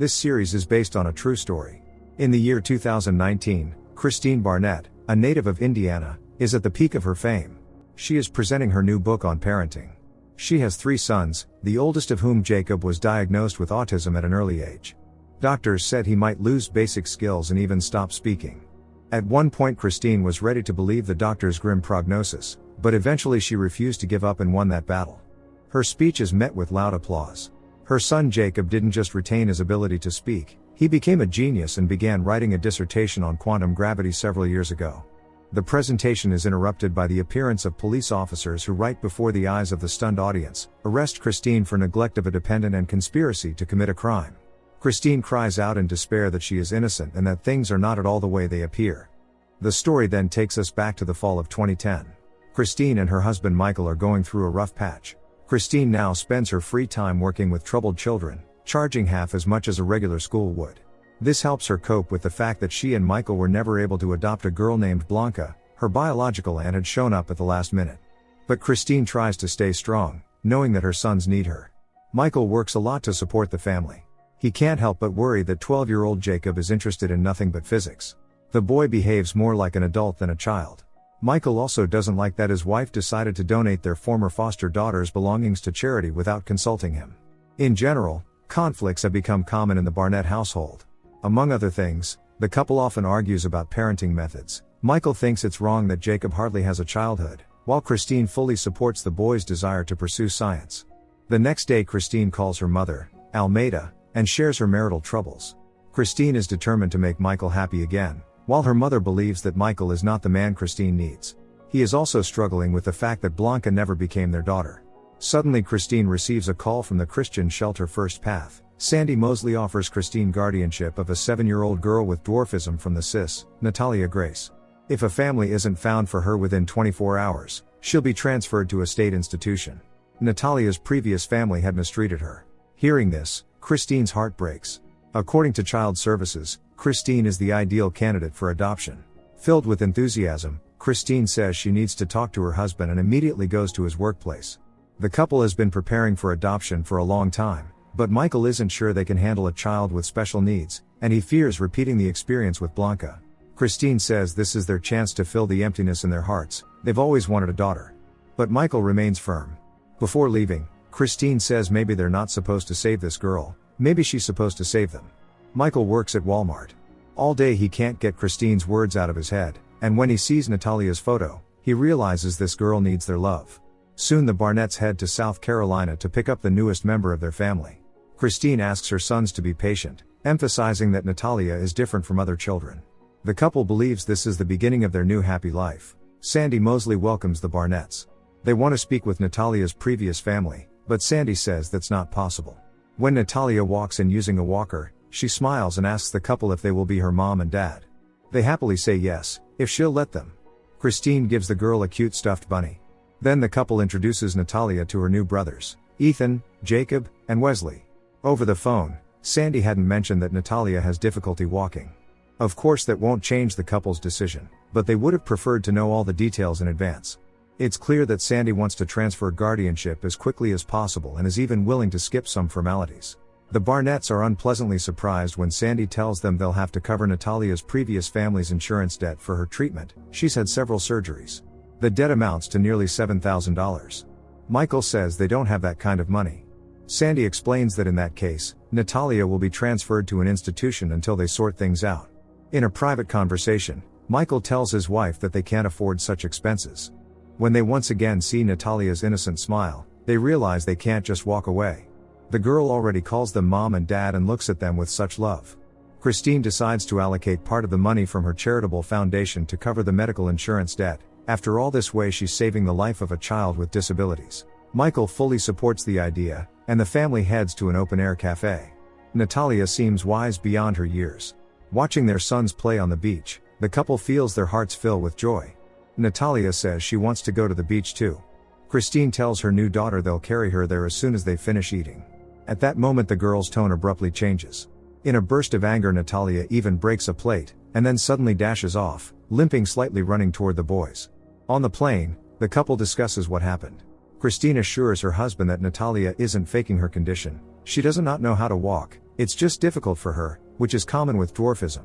This series is based on a true story. In the year 2019, Christine Barnett, a native of Indiana, is at the peak of her fame. She is presenting her new book on parenting. She has 3 sons, the oldest of whom, Jacob, was diagnosed with autism at an early age. Doctors said he might lose basic skills and even stop speaking. At one point, Christine was ready to believe the doctor's grim prognosis, but eventually she refused to give up and won that battle. Her speech is met with loud applause. Her son Jacob didn't just retain his ability to speak, he became a genius and began writing a dissertation on quantum gravity several years ago. The presentation is interrupted by the appearance of police officers who, right before the eyes of the stunned audience, arrest Christine for neglect of a dependent and conspiracy to commit a crime. Christine cries out in despair that she is innocent and that things are not at all the way they appear. The story then takes us back to the fall of 2010. Christine and her husband Michael are going through a rough patch. Christine now spends her free time working with troubled children, charging half as much as a regular school would. This helps her cope with the fact that she and Michael were never able to adopt a girl named Blanca. Her biological aunt had shown up at the last minute. But Christine tries to stay strong, knowing that her sons need her. Michael works a lot to support the family. He can't help but worry that 12-year-old Jacob is interested in nothing but physics. The boy behaves more like an adult than a child. Michael also doesn't like that his wife decided to donate their former foster daughter's belongings to charity without consulting him. In general, conflicts have become common in the Barnett household. Among other things, the couple often argues about parenting methods. Michael thinks it's wrong that Jacob hardly has a childhood, while Christine fully supports the boy's desire to pursue science. The next day, Christine calls her mother, Almeida, and shares her marital troubles. Christine is determined to make Michael happy again, while her mother believes that Michael is not the man Christine needs. He is also struggling with the fact that Blanca never became their daughter. Suddenly, Christine receives a call from the Christian shelter First Path. Sandy Mosley offers Christine guardianship of a 7-year-old girl with dwarfism from the cis, Natalia Grace. If a family isn't found for her within 24 hours, she'll be transferred to a state institution. Natalia's previous family had mistreated her. Hearing this, Christine's heart breaks. According to Child Services, Christine is the ideal candidate for adoption. Filled with enthusiasm, Christine says she needs to talk to her husband and immediately goes to his workplace. The couple has been preparing for adoption for a long time, but Michael isn't sure they can handle a child with special needs, and he fears repeating the experience with Blanca. Christine says this is their chance to fill the emptiness in their hearts. They've always wanted a daughter. But Michael remains firm. Before leaving, Christine says maybe they're not supposed to save this girl, maybe she's supposed to save them. Michael works at Walmart. All day he can't get Christine's words out of his head, and when he sees Natalia's photo, he realizes this girl needs their love. Soon the Barnetts head to South Carolina to pick up the newest member of their family. Christine asks her sons to be patient, emphasizing that Natalia is different from other children. The couple believes this is the beginning of their new happy life. Sandy Mosley welcomes the Barnetts. They want to speak with Natalia's previous family, but Sandy says that's not possible. When Natalia walks in using a walker, she smiles and asks the couple if they will be her mom and dad. They happily say yes, if she'll let them. Christine gives the girl a cute stuffed bunny. Then the couple introduces Natalia to her new brothers, Ethan, Jacob, and Wesley. Over the phone, Sandy hadn't mentioned that Natalia has difficulty walking. Of course that won't change the couple's decision, but they would have preferred to know all the details in advance. It's clear that Sandy wants to transfer guardianship as quickly as possible and is even willing to skip some formalities. The Barnetts are unpleasantly surprised when Sandy tells them they'll have to cover Natalia's previous family's insurance debt for her treatment. She's had several surgeries. The debt amounts to nearly $7,000. Michael says they don't have that kind of money. Sandy explains that in that case, Natalia will be transferred to an institution until they sort things out. In a private conversation, Michael tells his wife that they can't afford such expenses. When they once again see Natalia's innocent smile, they realize they can't just walk away. The girl already calls them mom and dad and looks at them with such love. Christine decides to allocate part of the money from her charitable foundation to cover the medical insurance debt. After all, this way she's saving the life of a child with disabilities. Michael fully supports the idea, and the family heads to an open-air cafe. Natalia seems wise beyond her years. Watching their sons play on the beach, the couple feels their hearts fill with joy. Natalia says she wants to go to the beach too. Christine tells her new daughter they'll carry her there as soon as they finish eating. At that moment, the girl's tone abruptly changes. In a burst of anger, Natalia even breaks a plate, and then suddenly dashes off, limping slightly, running toward the boys. On the plane, the couple discusses what happened. Christine assures her husband that Natalia isn't faking her condition. She does not know how to walk, It's just difficult for her, which is common with dwarfism.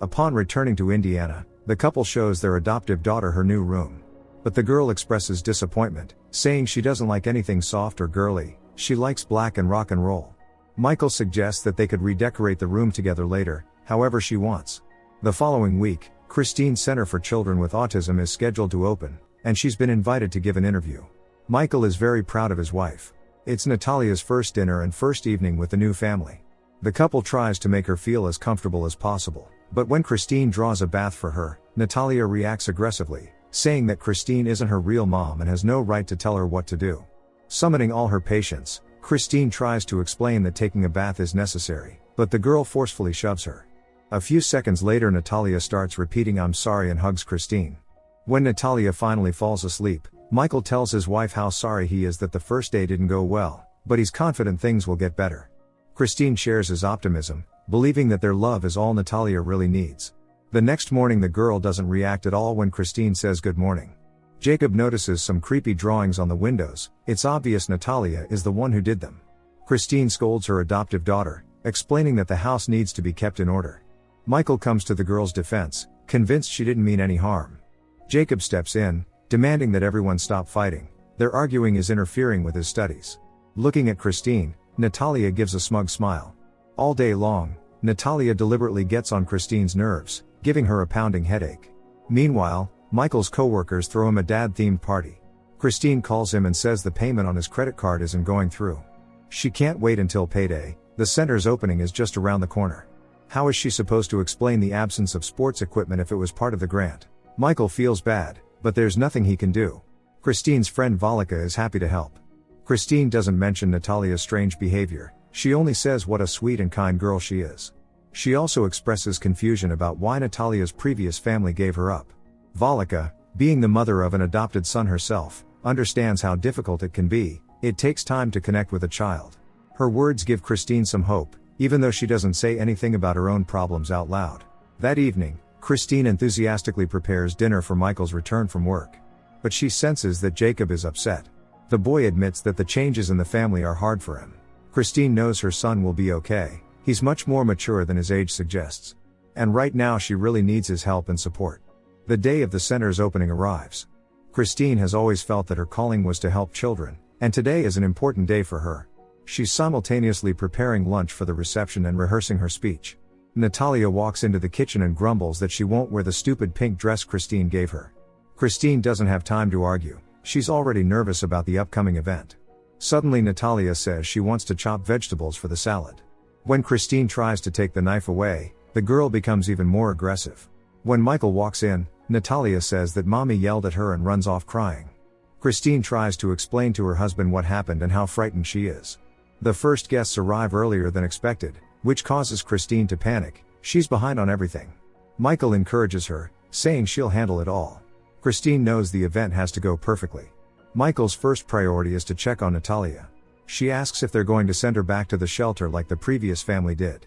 Upon returning to Indiana, the couple shows their adoptive daughter her new room. But the girl expresses disappointment, saying she doesn't like anything soft or girly, she likes black and rock and roll. Michael suggests that they could redecorate the room together later, however she wants. The following week, Christine's Center for Children with Autism is scheduled to open, and she's been invited to give an interview. Michael is very proud of his wife. It's Natalia's first dinner and first evening with the new family. The couple tries to make her feel as comfortable as possible, but when Christine draws a bath for her, Natalia reacts aggressively, saying that Christine isn't her real mom and has no right to tell her what to do. Summoning all her patience, Christine tries to explain that taking a bath is necessary, but the girl forcefully shoves her. A few seconds later, Natalia starts repeating "I'm sorry" and hugs Christine. When Natalia finally falls asleep, Michael tells his wife how sorry he is that the first day didn't go well, but he's confident things will get better. Christine shares his optimism, believing that their love is all Natalia really needs. The next morning, the girl doesn't react at all when Christine says good morning. Jacob notices some creepy drawings on the windows. It's obvious Natalia is the one who did them. Christine scolds her adoptive daughter, explaining that the house needs to be kept in order. Michael comes to the girl's defense, convinced she didn't mean any harm. Jacob steps in, demanding that everyone stop fighting. Their arguing is interfering with his studies. Looking at Christine, Natalia gives a smug smile. All day long, Natalia deliberately gets on Christine's nerves, giving her a pounding headache. Meanwhile, Michael's co-workers throw him a dad-themed party. Christine calls him and says the payment on his credit card isn't going through. She can't wait until payday, the center's opening is just around the corner. How is she supposed to explain the absence of sports equipment if it was part of the grant? Michael feels bad, but there's nothing he can do. Christine's friend Valika is happy to help. Christine doesn't mention Natalia's strange behavior, she only says what a sweet and kind girl she is. She also expresses confusion about why Natalia's previous family gave her up. Valika, being the mother of an adopted son herself, understands how difficult it can be. It takes time to connect with a child. Her words give Christine some hope, even though she doesn't say anything about her own problems out loud. That evening, Christine enthusiastically prepares dinner for Michael's return from work. But she senses that Jacob is upset. The boy admits that the changes in the family are hard for him. Christine knows her son will be okay, he's much more mature than his age suggests. And right now she really needs his help and support. The day of the center's opening arrives. Christine has always felt that her calling was to help children, and today is an important day for her. She's simultaneously preparing lunch for the reception and rehearsing her speech. Natalia walks into the kitchen and grumbles that she won't wear the stupid pink dress Christine gave her. Christine doesn't have time to argue, she's already nervous about the upcoming event. Suddenly Natalia says she wants to chop vegetables for the salad. When Christine tries to take the knife away, the girl becomes even more aggressive. When Michael walks in, Natalia says that mommy yelled at her and runs off crying. Christine tries to explain to her husband what happened and how frightened she is. The first guests arrive earlier than expected, which causes Christine to panic. She's behind on everything. Michael encourages her, saying she'll handle it all. Christine knows the event has to go perfectly. Michael's first priority is to check on Natalia. She asks if they're going to send her back to the shelter like the previous family did.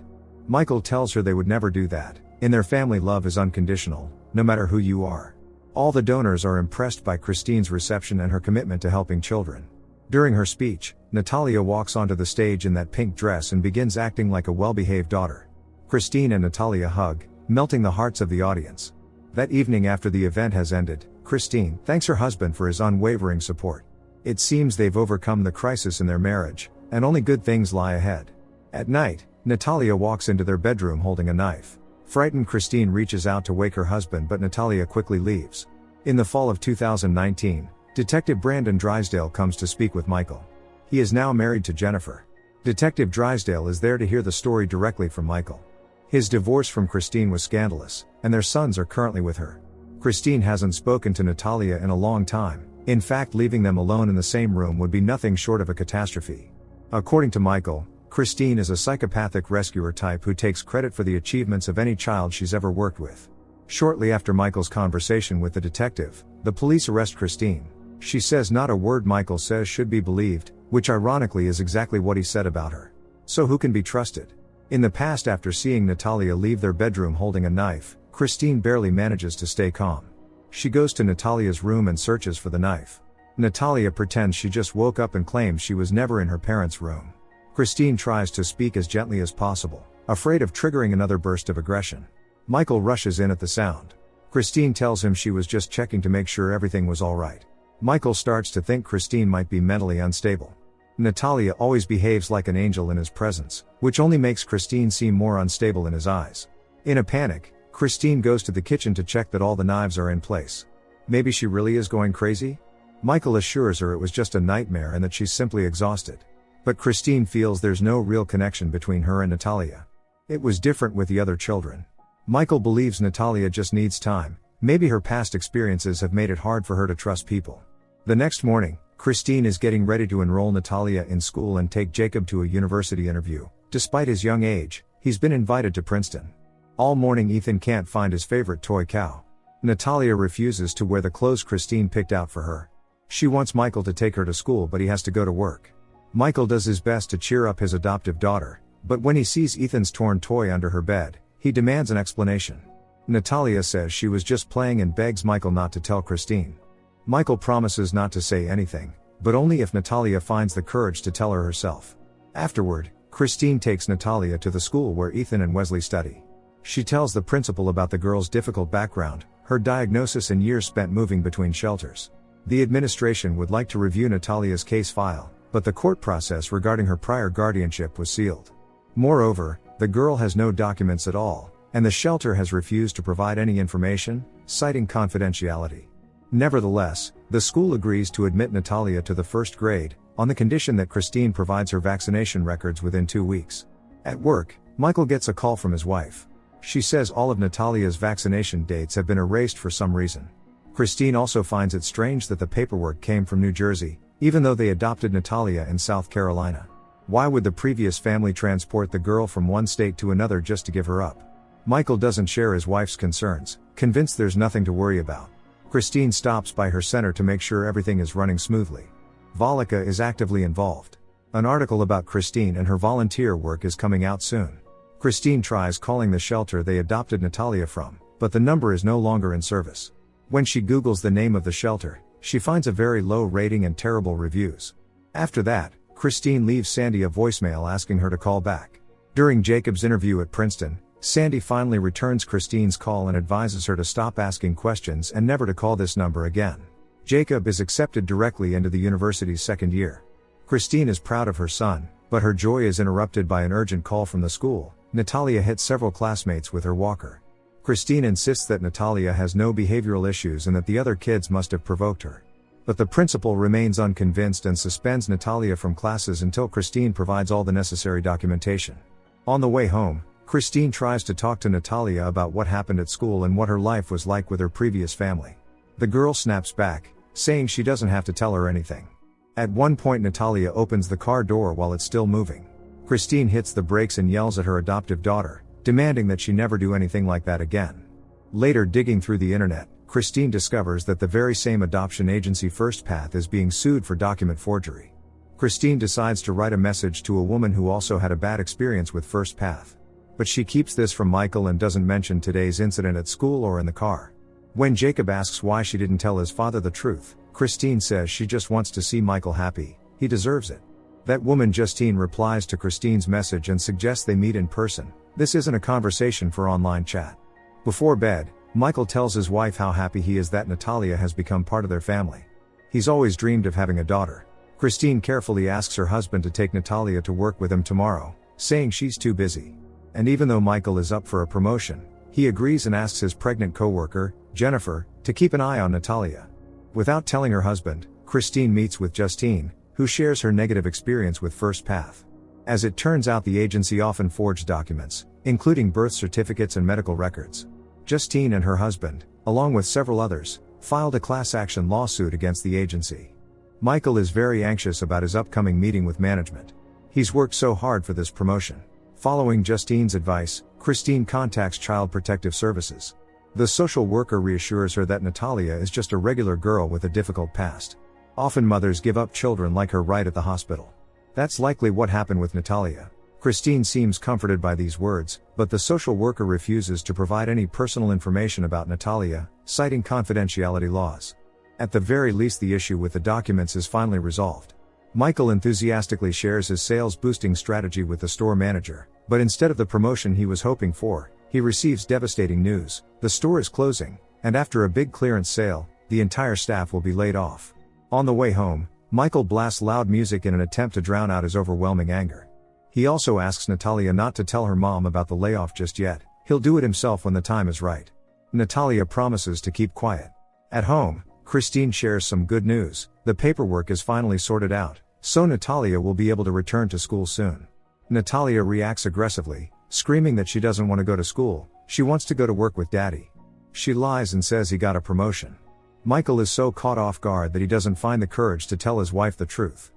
Michael tells her they would never do that. In their family, love is unconditional, no matter who you are. All the donors are impressed by Christine's reception and her commitment to helping children. During her speech, Natalia walks onto the stage in that pink dress and begins acting like a well-behaved daughter. Christine and Natalia hug, melting the hearts of the audience. That evening, after the event has ended, Christine thanks her husband for his unwavering support. It seems they've overcome the crisis in their marriage, and only good things lie ahead. At night, Natalia walks into their bedroom holding a knife. Frightened Christine reaches out to wake her husband, but Natalia quickly leaves. In the fall of 2019, Detective Brandon Drysdale comes to speak with Michael. He is now married to Jennifer. Detective Drysdale is there to hear the story directly from Michael. His divorce from Christine was scandalous, and their sons are currently with her. Christine hasn't spoken to Natalia in a long time. In fact, leaving them alone in the same room would be nothing short of a catastrophe. According to Michael, Christine is a psychopathic rescuer type who takes credit for the achievements of any child she's ever worked with. Shortly after Michael's conversation with the detective, the police arrest Christine. She says not a word Michael says should be believed, which ironically is exactly what he said about her. So who can be trusted? In the past, after seeing Natalia leave their bedroom holding a knife, Christine barely manages to stay calm. She goes to Natalia's room and searches for the knife. Natalia pretends she just woke up and claims she was never in her parents' room. Christine tries to speak as gently as possible, afraid of triggering another burst of aggression. Michael rushes in at the sound. Christine tells him she was just checking to make sure everything was alright. Michael starts to think Christine might be mentally unstable. Natalia always behaves like an angel in his presence, which only makes Christine seem more unstable in his eyes. In a panic, Christine goes to the kitchen to check that all the knives are in place. Maybe she really is going crazy? Michael assures her it was just a nightmare and that she's simply exhausted. But Christine feels there's no real connection between her and Natalia. It was different with the other children. Michael believes Natalia just needs time, maybe her past experiences have made it hard for her to trust people. The next morning, Christine is getting ready to enroll Natalia in school and take Jacob to a university interview. Despite his young age, he's been invited to Princeton. All morning Ethan can't find his favorite toy cow. Natalia refuses to wear the clothes Christine picked out for her. She wants Michael to take her to school, but he has to go to work. Michael does his best to cheer up his adoptive daughter, but when he sees Ethan's torn toy under her bed, he demands an explanation. Natalia says she was just playing and begs Michael not to tell Christine. Michael promises not to say anything, but only if Natalia finds the courage to tell her herself. Afterward, Christine takes Natalia to the school where Ethan and Wesley study. She tells the principal about the girl's difficult background, her diagnosis and years spent moving between shelters. The administration would like to review Natalia's case file, but the court process regarding her prior guardianship was sealed. Moreover, the girl has no documents at all, and the shelter has refused to provide any information, citing confidentiality. Nevertheless, the school agrees to admit Natalia to the first grade, on the condition that Christine provides her vaccination records within 2 weeks. At work, Michael gets a call from his wife. She says all of Natalia's vaccination dates have been erased for some reason. Christine also finds it strange that the paperwork came from New Jersey, even though they adopted Natalia in South Carolina. Why would the previous family transport the girl from one state to another just to give her up? Michael doesn't share his wife's concerns, convinced there's nothing to worry about. Christine stops by her center to make sure everything is running smoothly. Valika is actively involved. An article about Christine and her volunteer work is coming out soon. Christine tries calling the shelter they adopted Natalia from, but the number is no longer in service. When she Googles the name of the shelter, she finds a very low rating and terrible reviews. After that, Christine leaves Sandy a voicemail asking her to call back. During Jacob's interview at Princeton, Sandy finally returns Christine's call and advises her to stop asking questions and never to call this number again. Jacob is accepted directly into the university's second year. Christine is proud of her son, but her joy is interrupted by an urgent call from the school. Natalia hit several classmates with her walker. Christine insists that Natalia has no behavioral issues and that the other kids must have provoked her. But the principal remains unconvinced and suspends Natalia from classes until Christine provides all the necessary documentation. On the way home, Christine tries to talk to Natalia about what happened at school and what her life was like with her previous family. The girl snaps back, saying she doesn't have to tell her anything. At one point Natalia opens the car door while it's still moving. Christine hits the brakes and yells at her adoptive daughter, demanding that she never do anything like that again. Later, digging through the internet, Christine discovers that the very same adoption agency First Path is being sued for document forgery. Christine decides to write a message to a woman who also had a bad experience with First Path. But she keeps this from Michael and doesn't mention today's incident at school or in the car. When Jacob asks why she didn't tell his father the truth, Christine says she just wants to see Michael happy, he deserves it. That woman Justine replies to Christine's message and suggests they meet in person. This isn't a conversation for online chat. Before bed, Michael tells his wife how happy he is that Natalia has become part of their family. He's always dreamed of having a daughter. Christine carefully asks her husband to take Natalia to work with him tomorrow, saying she's too busy. And even though Michael is up for a promotion, he agrees and asks his pregnant co-worker, Jennifer, to keep an eye on Natalia. Without telling her husband, Christine meets with Justine, who shares her negative experience with First Path. As it turns out, the agency often forged documents, including birth certificates and medical records. Justine and her husband, along with several others, filed a class action lawsuit against the agency. Michael is very anxious about his upcoming meeting with management. He's worked so hard for this promotion. Following Justine's advice, Christine contacts Child Protective Services. The social worker reassures her that Natalia is just a regular girl with a difficult past. Often mothers give up children like her right at the hospital. That's likely what happened with Natalia. Christine seems comforted by these words, but the social worker refuses to provide any personal information about Natalia, citing confidentiality laws. At the very least, the issue with the documents is finally resolved. Michael enthusiastically shares his sales boosting strategy with the store manager, but instead of the promotion he was hoping for, he receives devastating news: the store is closing, and after a big clearance sale, the entire staff will be laid off. On the way home, Michael blasts loud music in an attempt to drown out his overwhelming anger. He also asks Natalia not to tell her mom about the layoff just yet. He'll do it himself when the time is right. Natalia promises to keep quiet. At home, Christine shares some good news: the paperwork is finally sorted out, so Natalia will be able to return to school soon. Natalia reacts aggressively, screaming that she doesn't want to go to school, she wants to go to work with Daddy. She lies and says he got a promotion. Michael is so caught off guard that he doesn't find the courage to tell his wife the truth.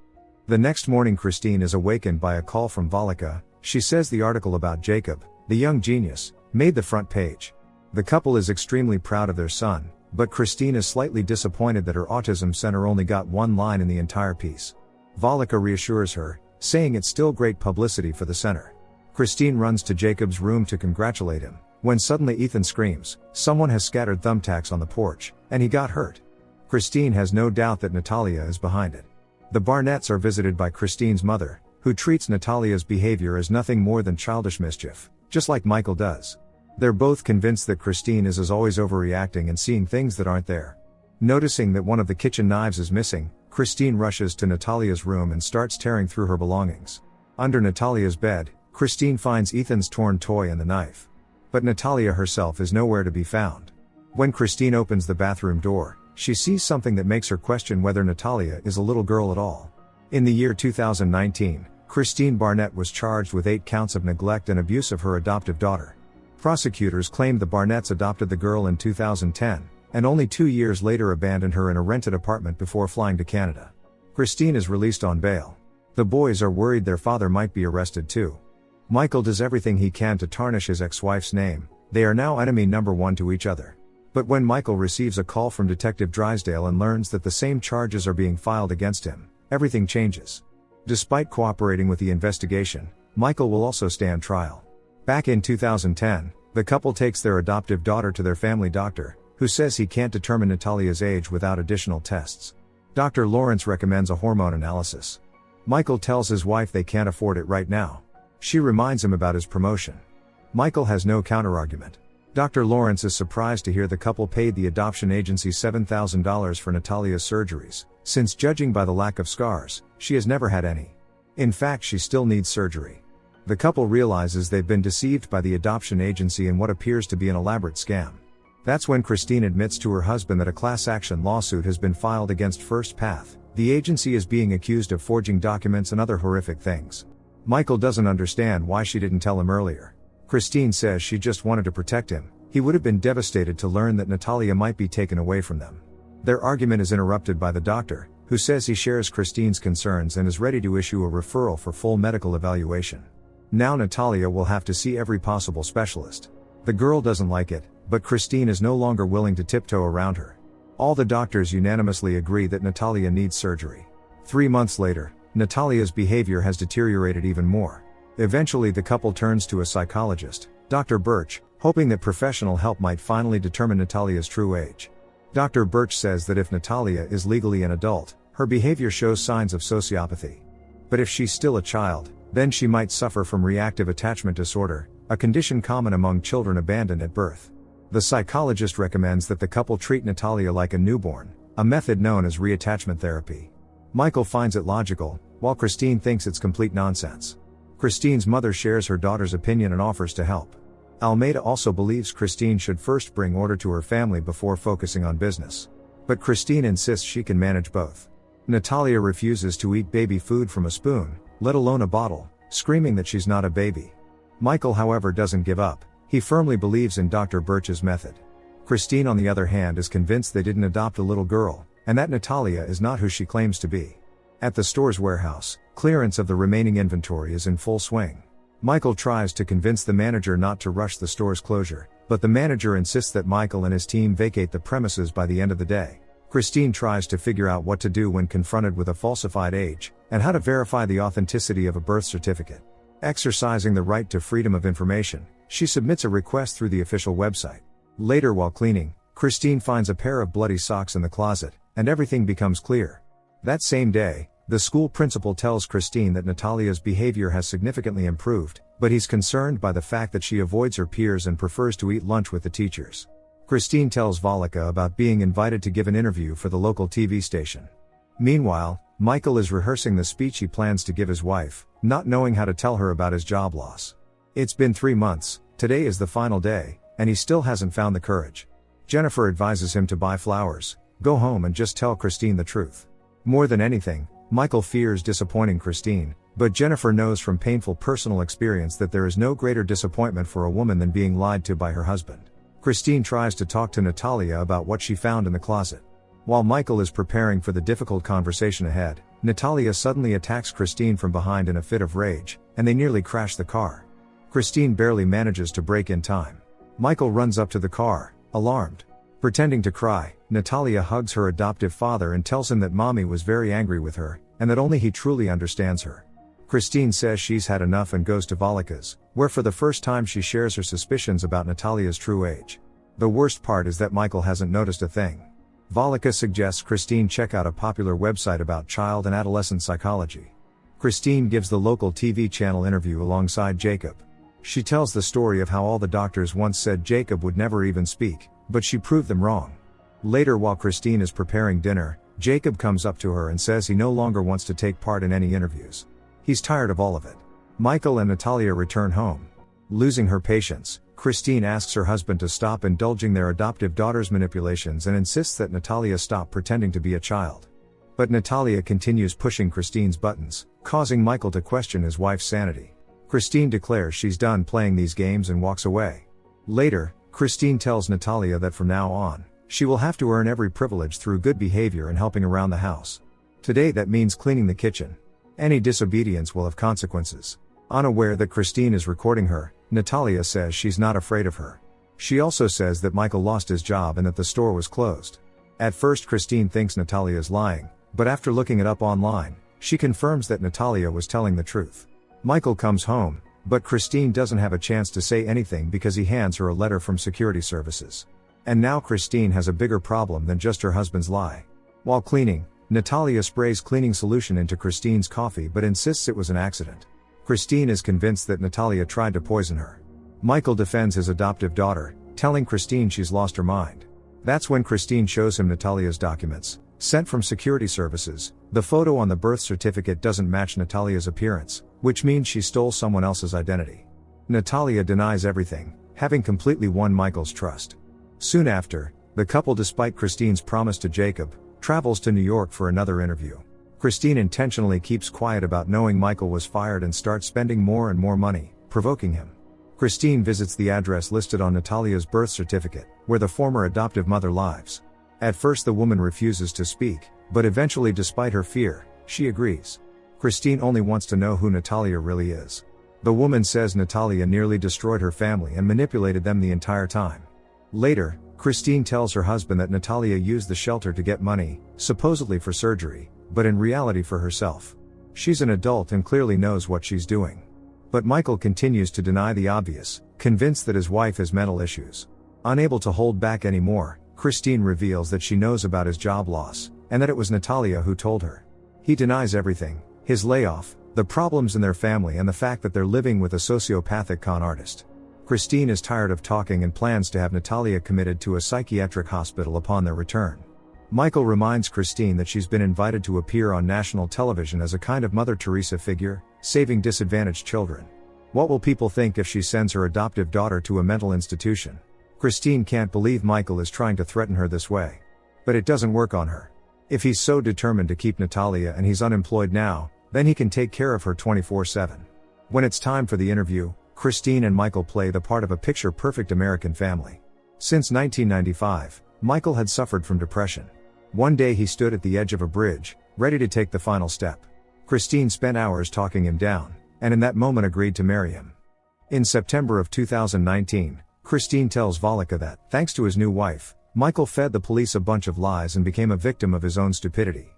The next morning Christine is awakened by a call from Valika. She says the article about Jacob, the young genius, made the front page. The couple is extremely proud of their son, but Christine is slightly disappointed that her autism center only got one line in the entire piece. Valika reassures her, saying it's still great publicity for the center. Christine runs to Jacob's room to congratulate him, when suddenly Ethan screams, someone has scattered thumbtacks on the porch, and he got hurt. Christine has no doubt that Natalia is behind it. The Barnetts are visited by Christine's mother, who treats Natalia's behavior as nothing more than childish mischief, just like Michael does. They're both convinced that Christine is as always overreacting and seeing things that aren't there. Noticing that one of the kitchen knives is missing, Christine rushes to Natalia's room and starts tearing through her belongings. Under Natalia's bed, Christine finds Ethan's torn toy and the knife. But Natalia herself is nowhere to be found. When Christine opens the bathroom door, she sees something that makes her question whether Natalia is a little girl at all. In the year 2019, Christine Barnett was charged with 8 counts of neglect and abuse of her adoptive daughter. Prosecutors claimed the Barnetts adopted the girl in 2010, and only 2 years later abandoned her in a rented apartment before flying to Canada. Christine is released on bail. The boys are worried their father might be arrested too. Michael does everything he can to tarnish his ex-wife's name. They are now enemy number one to each other. But when Michael receives a call from Detective Drysdale and learns that the same charges are being filed against him, everything changes. Despite cooperating with the investigation, Michael will also stand trial. Back in 2010, the couple takes their adoptive daughter to their family doctor, who says he can't determine Natalia's age without additional tests. Dr. Lawrence recommends a hormone analysis. Michael tells his wife they can't afford it right now. She reminds him about his promotion. Michael has no counterargument. Dr. Lawrence is surprised to hear the couple paid the adoption agency $7,000 for Natalia's surgeries, since judging by the lack of scars, she has never had any. In fact, she still needs surgery. The couple realizes they've been deceived by the adoption agency in what appears to be an elaborate scam. That's when Christine admits to her husband that a class action lawsuit has been filed against First Path. The agency is being accused of forging documents and other horrific things. Michael doesn't understand why she didn't tell him earlier. Christine says she just wanted to protect him. He would have been devastated to learn that Natalia might be taken away from them. Their argument is interrupted by the doctor, who says he shares Christine's concerns and is ready to issue a referral for full medical evaluation. Now Natalia will have to see every possible specialist. The girl doesn't like it, but Christine is no longer willing to tiptoe around her. All the doctors unanimously agree that Natalia needs surgery. 3 months later, Natalia's behavior has deteriorated even more. Eventually the couple turns to a psychologist, Dr. Birch, hoping that professional help might finally determine Natalia's true age. Dr. Birch says that if Natalia is legally an adult, her behavior shows signs of sociopathy. But if she's still a child, then she might suffer from reactive attachment disorder, a condition common among children abandoned at birth. The psychologist recommends that the couple treat Natalia like a newborn, a method known as reattachment therapy. Michael finds it logical, while Christine thinks it's complete nonsense. Christine's mother shares her daughter's opinion and offers to help. Almeida also believes Christine should first bring order to her family before focusing on business. But Christine insists she can manage both. Natalia refuses to eat baby food from a spoon, let alone a bottle, screaming that she's not a baby. Michael, however, doesn't give up. He firmly believes in Dr. Birch's method. Christine, on the other hand, is convinced they didn't adopt a little girl, and that Natalia is not who she claims to be. At the store's warehouse, clearance of the remaining inventory is in full swing. Michael tries to convince the manager not to rush the store's closure, but the manager insists that Michael and his team vacate the premises by the end of the day. Christine tries to figure out what to do when confronted with a falsified age, and how to verify the authenticity of a birth certificate. Exercising the right to freedom of information, she submits a request through the official website. Later, while cleaning, Christine finds a pair of bloody socks in the closet, and everything becomes clear. That same day, The school principal tells Christine that Natalia's behavior has significantly improved, but he's concerned by the fact that she avoids her peers and prefers to eat lunch with the teachers. Christine tells Valika about being invited to give an interview for the local TV station. Meanwhile, Michael is rehearsing the speech he plans to give his wife, not knowing how to tell her about his job loss. It's been 3 months, today is the final day, and he still hasn't found the courage. Jennifer advises him to buy flowers, go home and just tell Christine the truth. More than anything, Michael fears disappointing Christine, but Jennifer knows from painful personal experience that there is no greater disappointment for a woman than being lied to by her husband. Christine tries to talk to Natalia about what she found in the closet. While Michael is preparing for the difficult conversation ahead, Natalia suddenly attacks Christine from behind in a fit of rage, and they nearly crash the car. Christine barely manages to brake in time. Michael runs up to the car, alarmed. Pretending to cry, Natalia hugs her adoptive father and tells him that mommy was very angry with her, and that only he truly understands her. Christine says she's had enough and goes to Valika's, where for the first time she shares her suspicions about Natalia's true age. The worst part is that Michael hasn't noticed a thing. Valika suggests Christine check out a popular website about child and adolescent psychology. Christine gives the local TV channel interview alongside Jacob. She tells the story of how all the doctors once said Jacob would never even speak, but she proved them wrong. Later, while Christine is preparing dinner, Jacob comes up to her and says he no longer wants to take part in any interviews. He's tired of all of it. Michael and Natalia return home. Losing her patience, Christine asks her husband to stop indulging their adoptive daughter's manipulations and insists that Natalia stop pretending to be a child. But Natalia continues pushing Christine's buttons, causing Michael to question his wife's sanity. Christine declares she's done playing these games and walks away. Later, Christine tells Natalia that from now on, she will have to earn every privilege through good behavior and helping around the house. Today that means cleaning the kitchen. Any disobedience will have consequences. Unaware that Christine is recording her, Natalia says she's not afraid of her. She also says that Michael lost his job and that the store was closed. At first Christine thinks Natalia is lying, but after looking it up online, she confirms that Natalia was telling the truth. Michael comes home, but Christine doesn't have a chance to say anything because he hands her a letter from security services. And now Christine has a bigger problem than just her husband's lie. While cleaning, Natalia sprays cleaning solution into Christine's coffee but insists it was an accident. Christine is convinced that Natalia tried to poison her. Michael defends his adoptive daughter, telling Christine she's lost her mind. That's when Christine shows him Natalia's documents, sent from security services. The photo on the birth certificate doesn't match Natalia's appearance, which means she stole someone else's identity. Natalia denies everything, having completely won Michael's trust. Soon after, the couple, despite Christine's promise to Jacob, travels to New York for another interview. Christine intentionally keeps quiet about knowing Michael was fired and starts spending more and more money, provoking him. Christine visits the address listed on Natalia's birth certificate, where the former adoptive mother lives. At first the woman refuses to speak, but eventually, despite her fear, she agrees. Christine only wants to know who Natalia really is. The woman says Natalia nearly destroyed her family and manipulated them the entire time. Later, Christine tells her husband that Natalia used the shelter to get money, supposedly for surgery, but in reality for herself. She's an adult and clearly knows what she's doing. But Michael continues to deny the obvious, convinced that his wife has mental issues. Unable to hold back anymore, Christine reveals that she knows about his job loss, and that it was Natalia who told her. He denies everything: his layoff, the problems in their family, and the fact that they're living with a sociopathic con artist. Christine is tired of talking and plans to have Natalia committed to a psychiatric hospital upon their return. Michael reminds Christine that she's been invited to appear on national television as a kind of Mother Teresa figure, saving disadvantaged children. What will people think if she sends her adoptive daughter to a mental institution? Christine can't believe Michael is trying to threaten her this way. But it doesn't work on her. If he's so determined to keep Natalia and he's unemployed now, then he can take care of her 24/7. When it's time for the interview, Christine and Michael play the part of a picture-perfect American family. Since 1995, Michael had suffered from depression. One day he stood at the edge of a bridge, ready to take the final step. Christine spent hours talking him down, and in that moment agreed to marry him. In September of 2019, Christine tells Valika that, thanks to his new wife, Michael fed the police a bunch of lies and became a victim of his own stupidity.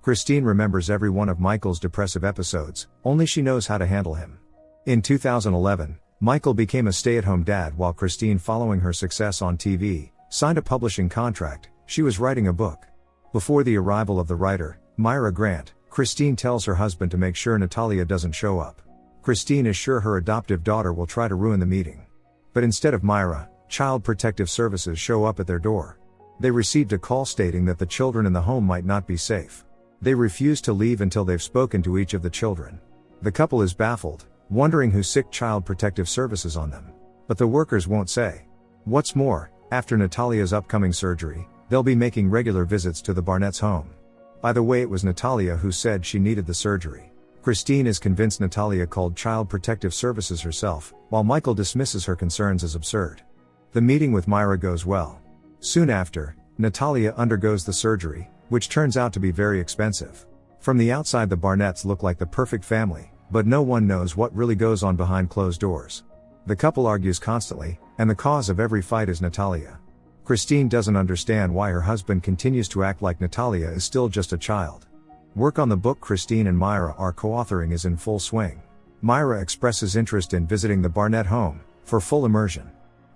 Christine remembers every one of Michael's depressive episodes, only she knows how to handle him. In 2011, Michael became a stay-at-home dad while Christine, following her success on TV, signed a publishing contract. She was writing a book. Before the arrival of the writer, Myra Grant, Christine tells her husband to make sure Natalia doesn't show up. Christine is sure her adoptive daughter will try to ruin the meeting. But instead of Myra, Child Protective Services show up at their door. They received a call stating that the children in the home might not be safe. They refuse to leave until they've spoken to each of the children. The couple is baffled, wondering who sicked Child Protective Services on them. But the workers won't say. What's more, after Natalia's upcoming surgery, they'll be making regular visits to the Barnetts' home. By the way, it was Natalia who said she needed the surgery. Christine is convinced Natalia called Child Protective Services herself, while Michael dismisses her concerns as absurd. The meeting with Myra goes well. Soon after, Natalia undergoes the surgery, which turns out to be very expensive. From the outside, the Barnetts look like the perfect family, but no one knows what really goes on behind closed doors. The couple argues constantly, and the cause of every fight is Natalia. Christine doesn't understand why her husband continues to act like Natalia is still just a child. Work on the book Christine and Myra are co-authoring is in full swing. Myra expresses interest in visiting the Barnett home, for full immersion.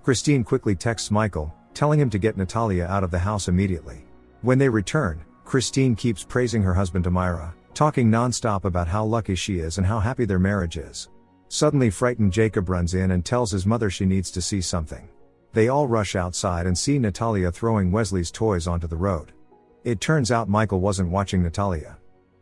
Christine quickly texts Michael, telling him to get Natalia out of the house immediately. When they return, Christine keeps praising her husband to Myra, talking non-stop about how lucky she is and how happy their marriage is. Suddenly frightened Jacob runs in and tells his mother she needs to see something. They all rush outside and see Natalia throwing Wesley's toys onto the road. It turns out Michael wasn't watching Natalia.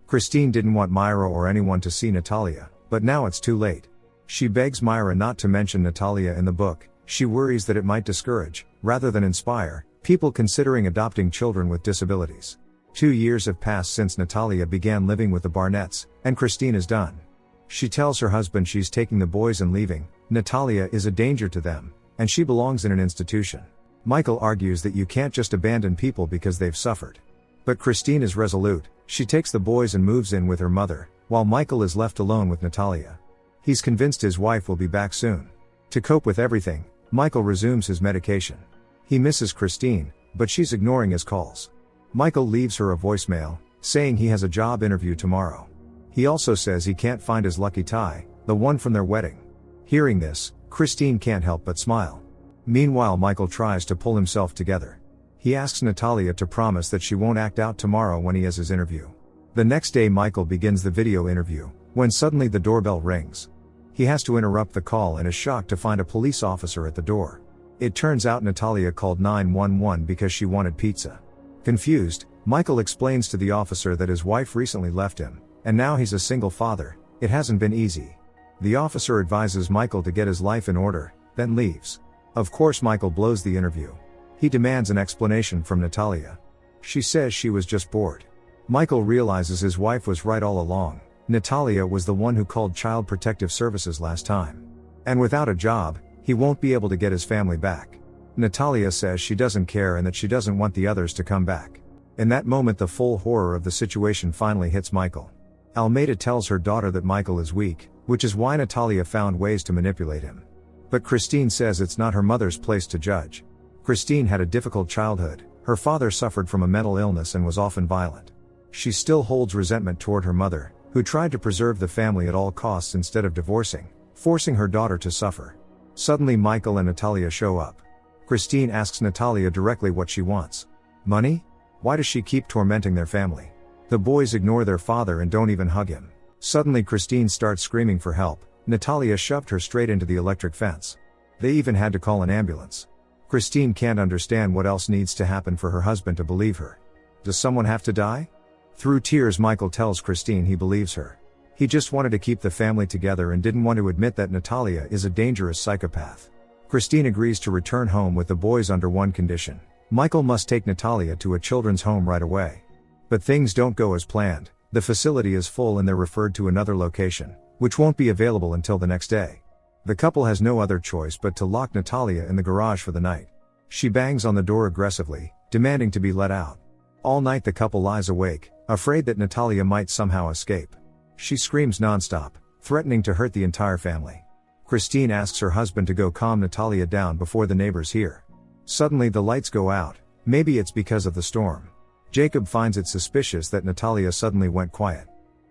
Christine didn't want Myra or anyone to see Natalia, but now it's too late. She begs Myra not to mention Natalia in the book. She worries that it might discourage, rather than inspire, people considering adopting children with disabilities. 2 years have passed since Natalia began living with the Barnetts, and Christine is done. She tells her husband she's taking the boys and leaving. Natalia is a danger to them, and she belongs in an institution. Michael argues that you can't just abandon people because they've suffered. But Christine is resolute. She takes the boys and moves in with her mother, while Michael is left alone with Natalia. He's convinced his wife will be back soon. To cope with everything, Michael resumes his medication. He misses Christine, but she's ignoring his calls. Michael leaves her a voicemail, saying he has a job interview tomorrow. He also says he can't find his lucky tie, the one from their wedding. Hearing this, Christine can't help but smile. Meanwhile, Michael tries to pull himself together. He asks Natalia to promise that she won't act out tomorrow when he has his interview. The next day, Michael begins the video interview, when suddenly the doorbell rings. He has to interrupt the call and is shocked to find a police officer at the door. It turns out Natalia called 911 because she wanted pizza. Confused, Michael explains to the officer that his wife recently left him, and now he's a single father. It hasn't been easy. The officer advises Michael to get his life in order, then leaves. Of course, Michael blows the interview. He demands an explanation from Natalia. She says she was just bored. Michael realizes his wife was right all along. Natalia was the one who called Child Protective Services last time. And without a job, he won't be able to get his family back. Natalia says she doesn't care and that she doesn't want the others to come back. In that moment, the full horror of the situation finally hits Michael. Almeida tells her daughter that Michael is weak, which is why Natalia found ways to manipulate him. But Christine says it's not her mother's place to judge. Christine had a difficult childhood. Her father suffered from a mental illness and was often violent. She still holds resentment toward her mother, who tried to preserve the family at all costs instead of divorcing, forcing her daughter to suffer. Suddenly, Michael and Natalia show up. Christine asks Natalia directly what she wants. Money? Why does she keep tormenting their family? The boys ignore their father and don't even hug him. Suddenly, Christine starts screaming for help. Natalia shoved her straight into the electric fence. They even had to call an ambulance. Christine can't understand what else needs to happen for her husband to believe her. Does someone have to die? Through tears, Michael tells Christine he believes her. He just wanted to keep the family together and didn't want to admit that Natalia is a dangerous psychopath. Christine agrees to return home with the boys under one condition. Michael must take Natalia to a children's home right away. But things don't go as planned. The facility is full and they're referred to another location, which won't be available until the next day. The couple has no other choice but to lock Natalia in the garage for the night. She bangs on the door aggressively, demanding to be let out. All night the couple lies awake, afraid that Natalia might somehow escape. She screams nonstop, threatening to hurt the entire family. Christine asks her husband to go calm Natalia down before the neighbors hear. Suddenly the lights go out. Maybe it's because of the storm. Jacob finds it suspicious that Natalia suddenly went quiet.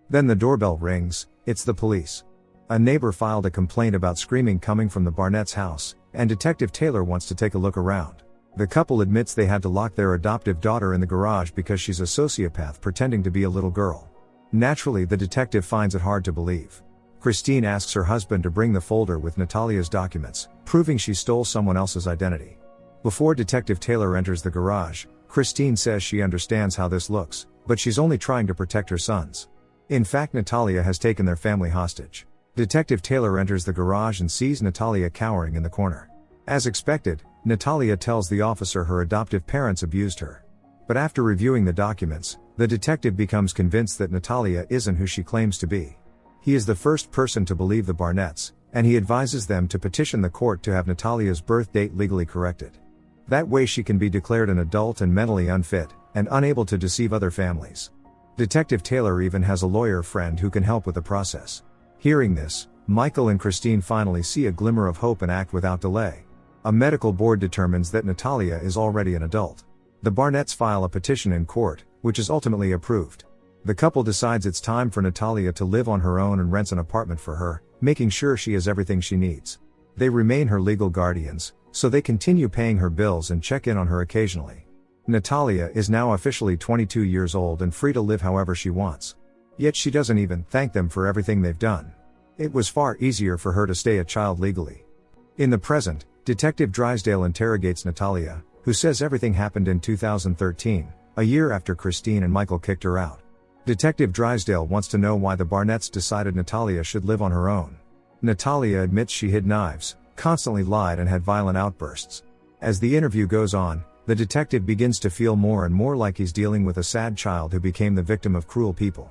Then the doorbell rings. It's the police. A neighbor filed a complaint about screaming coming from the Barnetts' house, and Detective Taylor wants to take a look around. The couple admits they had to lock their adoptive daughter in the garage because she's a sociopath pretending to be a little girl. Naturally, the detective finds it hard to believe. Christine asks her husband to bring the folder with Natalia's documents, proving she stole someone else's identity. Before Detective Taylor enters the garage, Christine says she understands how this looks, but she's only trying to protect her sons. In fact, Natalia has taken their family hostage. Detective Taylor enters the garage and sees Natalia cowering in the corner. As expected, Natalia tells the officer her adoptive parents abused her. But after reviewing the documents, the detective becomes convinced that Natalia isn't who she claims to be. He is the first person to believe the Barnetts, and he advises them to petition the court to have Natalia's birth date legally corrected. That way she can be declared an adult and mentally unfit, and unable to deceive other families. Detective Taylor even has a lawyer friend who can help with the process. Hearing this, Michael and Christine finally see a glimmer of hope and act without delay. A medical board determines that Natalia is already an adult. The Barnetts file a petition in court, which is ultimately approved. The couple decides it's time for Natalia to live on her own and rents an apartment for her, making sure she has everything she needs. They remain her legal guardians, so they continue paying her bills and check in on her occasionally. Natalia is now officially 22 years old and free to live however she wants. Yet she doesn't even thank them for everything they've done. It was far easier for her to stay a child legally. In the present, Detective Drysdale interrogates Natalia, who says everything happened in 2013, a year after Christine and Michael kicked her out. Detective Drysdale wants to know why the Barnetts decided Natalia should live on her own. Natalia admits she hid knives, constantly lied and had violent outbursts. As the interview goes on, the detective begins to feel more and more like he's dealing with a sad child who became the victim of cruel people.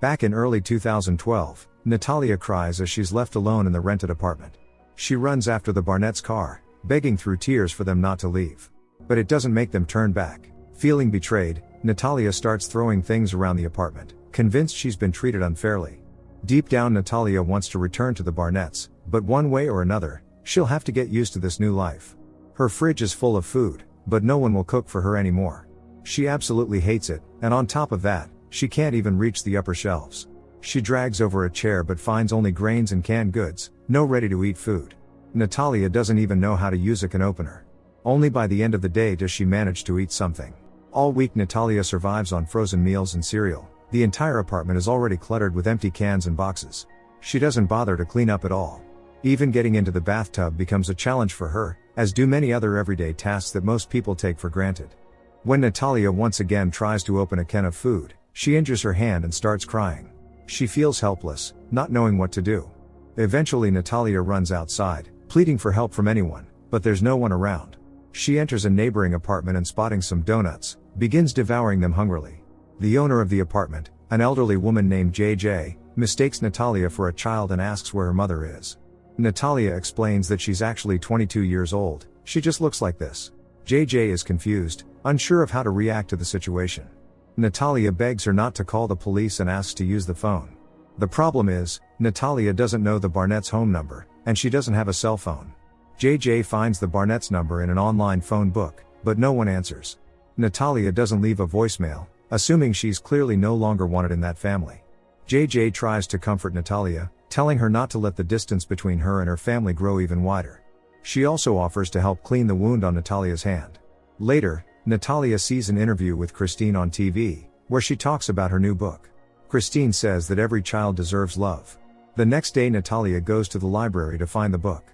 Back in early 2012, Natalia cries as she's left alone in the rented apartment. She runs after the Barnetts' car, begging through tears for them not to leave. But it doesn't make them turn back. Feeling betrayed, Natalia starts throwing things around the apartment, convinced she's been treated unfairly. Deep down, Natalia wants to return to the Barnetts, but one way or another, she'll have to get used to this new life. Her fridge is full of food, but no one will cook for her anymore. She absolutely hates it, and on top of that, she can't even reach the upper shelves. She drags over a chair but finds only grains and canned goods, no ready-to-eat food. Natalia doesn't even know how to use a can opener. Only by the end of the day does she manage to eat something. All week Natalia survives on frozen meals and cereal. The entire apartment is already cluttered with empty cans and boxes. She doesn't bother to clean up at all. Even getting into the bathtub becomes a challenge for her, as do many other everyday tasks that most people take for granted. When Natalia once again tries to open a can of food, she injures her hand and starts crying. She feels helpless, not knowing what to do. Eventually Natalia runs outside, pleading for help from anyone, but there's no one around. She enters a neighboring apartment and, spotting some donuts, begins devouring them hungrily. The owner of the apartment, an elderly woman named JJ, mistakes Natalia for a child and asks where her mother is. Natalia explains that she's actually 22 years old, she just looks like this. JJ is confused, unsure of how to react to the situation. Natalia begs her not to call the police and asks to use the phone. The problem is, Natalia doesn't know the Barnetts' home number, and she doesn't have a cell phone. JJ finds the Barnetts' number in an online phone book, but no one answers. Natalia doesn't leave a voicemail, assuming she's clearly no longer wanted in that family. JJ tries to comfort Natalia, telling her not to let the distance between her and her family grow even wider. She also offers to help clean the wound on Natalia's hand. Later, Natalia sees an interview with Christine on TV, where she talks about her new book. Christine says that every child deserves love. The next day Natalia goes to the library to find the book.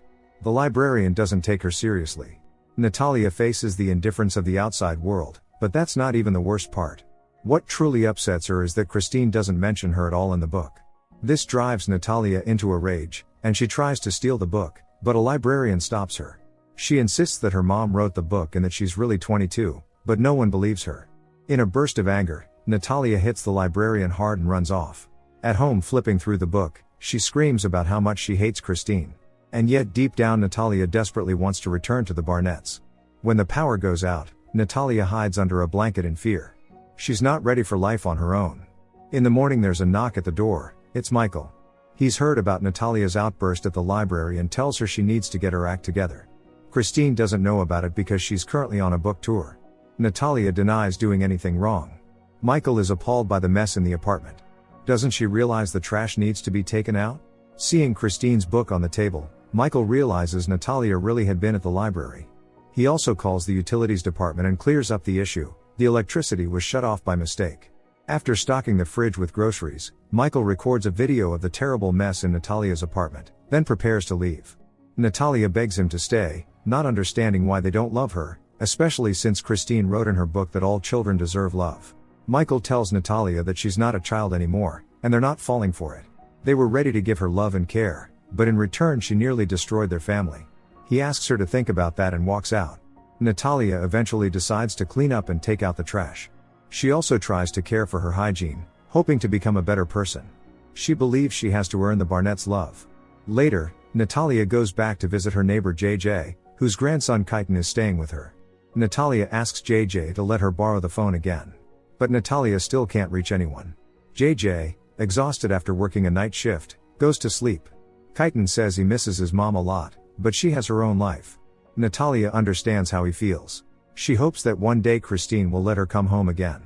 The librarian doesn't take her seriously. Natalia faces the indifference of the outside world, but that's not even the worst part. What truly upsets her is that Christine doesn't mention her at all in the book. This drives Natalia into a rage, and she tries to steal the book, but a librarian stops her. She insists that her mom wrote the book and that she's really 22, but no one believes her. In a burst of anger, Natalia hits the librarian hard and runs off. At home, flipping through the book, she screams about how much she hates Christine. And yet deep down Natalia desperately wants to return to the Barnetts. When the power goes out, Natalia hides under a blanket in fear. She's not ready for life on her own. In the morning there's a knock at the door. It's Michael. He's heard about Natalia's outburst at the library and tells her she needs to get her act together. Christine doesn't know about it because she's currently on a book tour. Natalia denies doing anything wrong. Michael is appalled by the mess in the apartment. Doesn't she realize the trash needs to be taken out? Seeing Christine's book on the table, Michael realizes Natalia really had been at the library. He also calls the utilities department and clears up the issue. The electricity was shut off by mistake. After stocking the fridge with groceries, Michael records a video of the terrible mess in Natalia's apartment, then prepares to leave. Natalia begs him to stay, not understanding why they don't love her, especially since Christine wrote in her book that all children deserve love. Michael tells Natalia that she's not a child anymore, and they're not falling for it. They were ready to give her love and care, but in return she nearly destroyed their family. He asks her to think about that and walks out. Natalia eventually decides to clean up and take out the trash. She also tries to care for her hygiene, hoping to become a better person. She believes she has to earn the Barnetts' love. Later, Natalia goes back to visit her neighbor JJ, whose grandson Kyton is staying with her. Natalia asks JJ to let her borrow the phone again. But Natalia still can't reach anyone. JJ, exhausted after working a night shift, goes to sleep. Kyton says he misses his mom a lot, but she has her own life. Natalia understands how he feels. She hopes that one day Christine will let her come home again.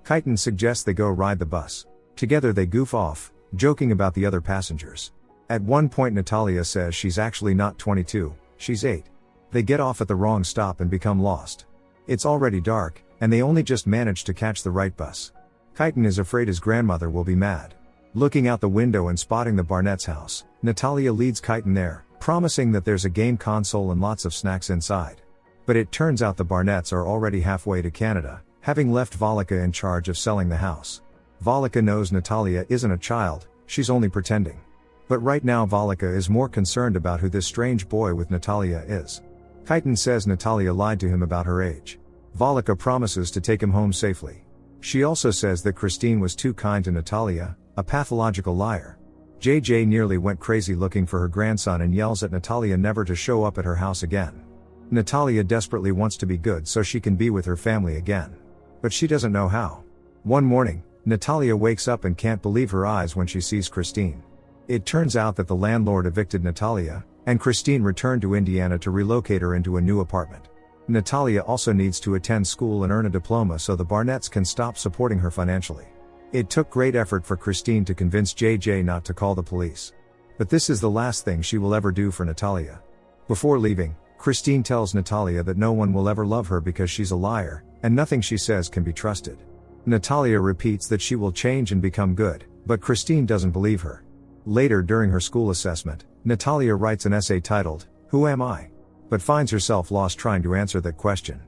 Kyton suggests they go ride the bus. Together they goof off, joking about the other passengers. At one point Natalia says she's actually not 22, she's 8. They get off at the wrong stop and become lost. It's already dark, and they only just manage to catch the right bus. Kyton is afraid his grandmother will be mad. Looking out the window and spotting the Barnetts' house, Natalia leads Kyton there, promising that there's a game console and lots of snacks inside. But it turns out the Barnetts are already halfway to Canada, having left Volika in charge of selling the house. Volika knows Natalia isn't a child, she's only pretending. But right now Volika is more concerned about who this strange boy with Natalia is. Kyton says Natalia lied to him about her age. Volika promises to take him home safely. She also says that Christine was too kind to Natalia, a pathological liar. JJ nearly went crazy looking for her grandson and yells at Natalia never to show up at her house again. Natalia desperately wants to be good so she can be with her family again. But she doesn't know how. One morning, Natalia wakes up and can't believe her eyes when she sees Christine. It turns out that the landlord evicted Natalia, and Christine returned to Indiana to relocate her into a new apartment. Natalia also needs to attend school and earn a diploma so the Barnetts can stop supporting her financially. It took great effort for Christine to convince JJ not to call the police. But this is the last thing she will ever do for Natalia. Before leaving, Christine tells Natalia that no one will ever love her because she's a liar, and nothing she says can be trusted. Natalia repeats that she will change and become good, but Christine doesn't believe her. Later during her school assessment, Natalia writes an essay titled, "Who Am I?" but finds herself lost trying to answer that question.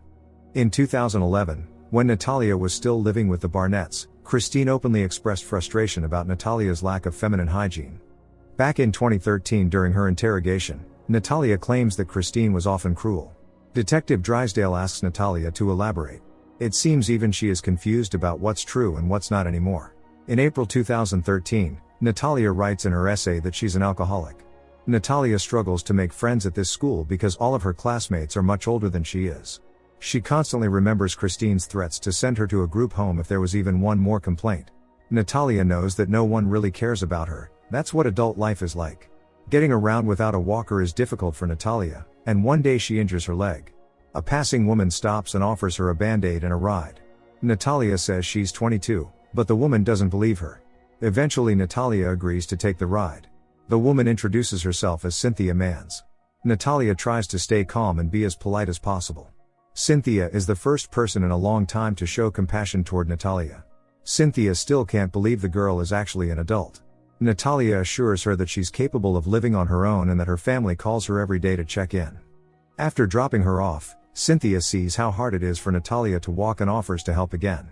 In 2011, when Natalia was still living with the Barnetts, Christine openly expressed frustration about Natalia's lack of feminine hygiene. Back in 2013 during her interrogation, Natalia claims that Christine was often cruel. Detective Drysdale asks Natalia to elaborate. It seems even she is confused about what's true and what's not anymore. In April 2013, Natalia writes in her essay that she's an alcoholic. Natalia struggles to make friends at this school because all of her classmates are much older than she is. She constantly remembers Christine's threats to send her to a group home if there was even one more complaint. Natalia knows that no one really cares about her, that's what adult life is like. Getting around without a walker is difficult for Natalia, and one day she injures her leg. A passing woman stops and offers her a band-aid and a ride. Natalia says she's 22, but the woman doesn't believe her. Eventually Natalia agrees to take the ride. The woman introduces herself as Cynthia Mans. Natalia tries to stay calm and be as polite as possible. Cynthia is the first person in a long time to show compassion toward Natalia. Cynthia still can't believe the girl is actually an adult. Natalia assures her that she's capable of living on her own and that her family calls her every day to check in. After dropping her off, Cynthia sees how hard it is for Natalia to walk and offers to help again.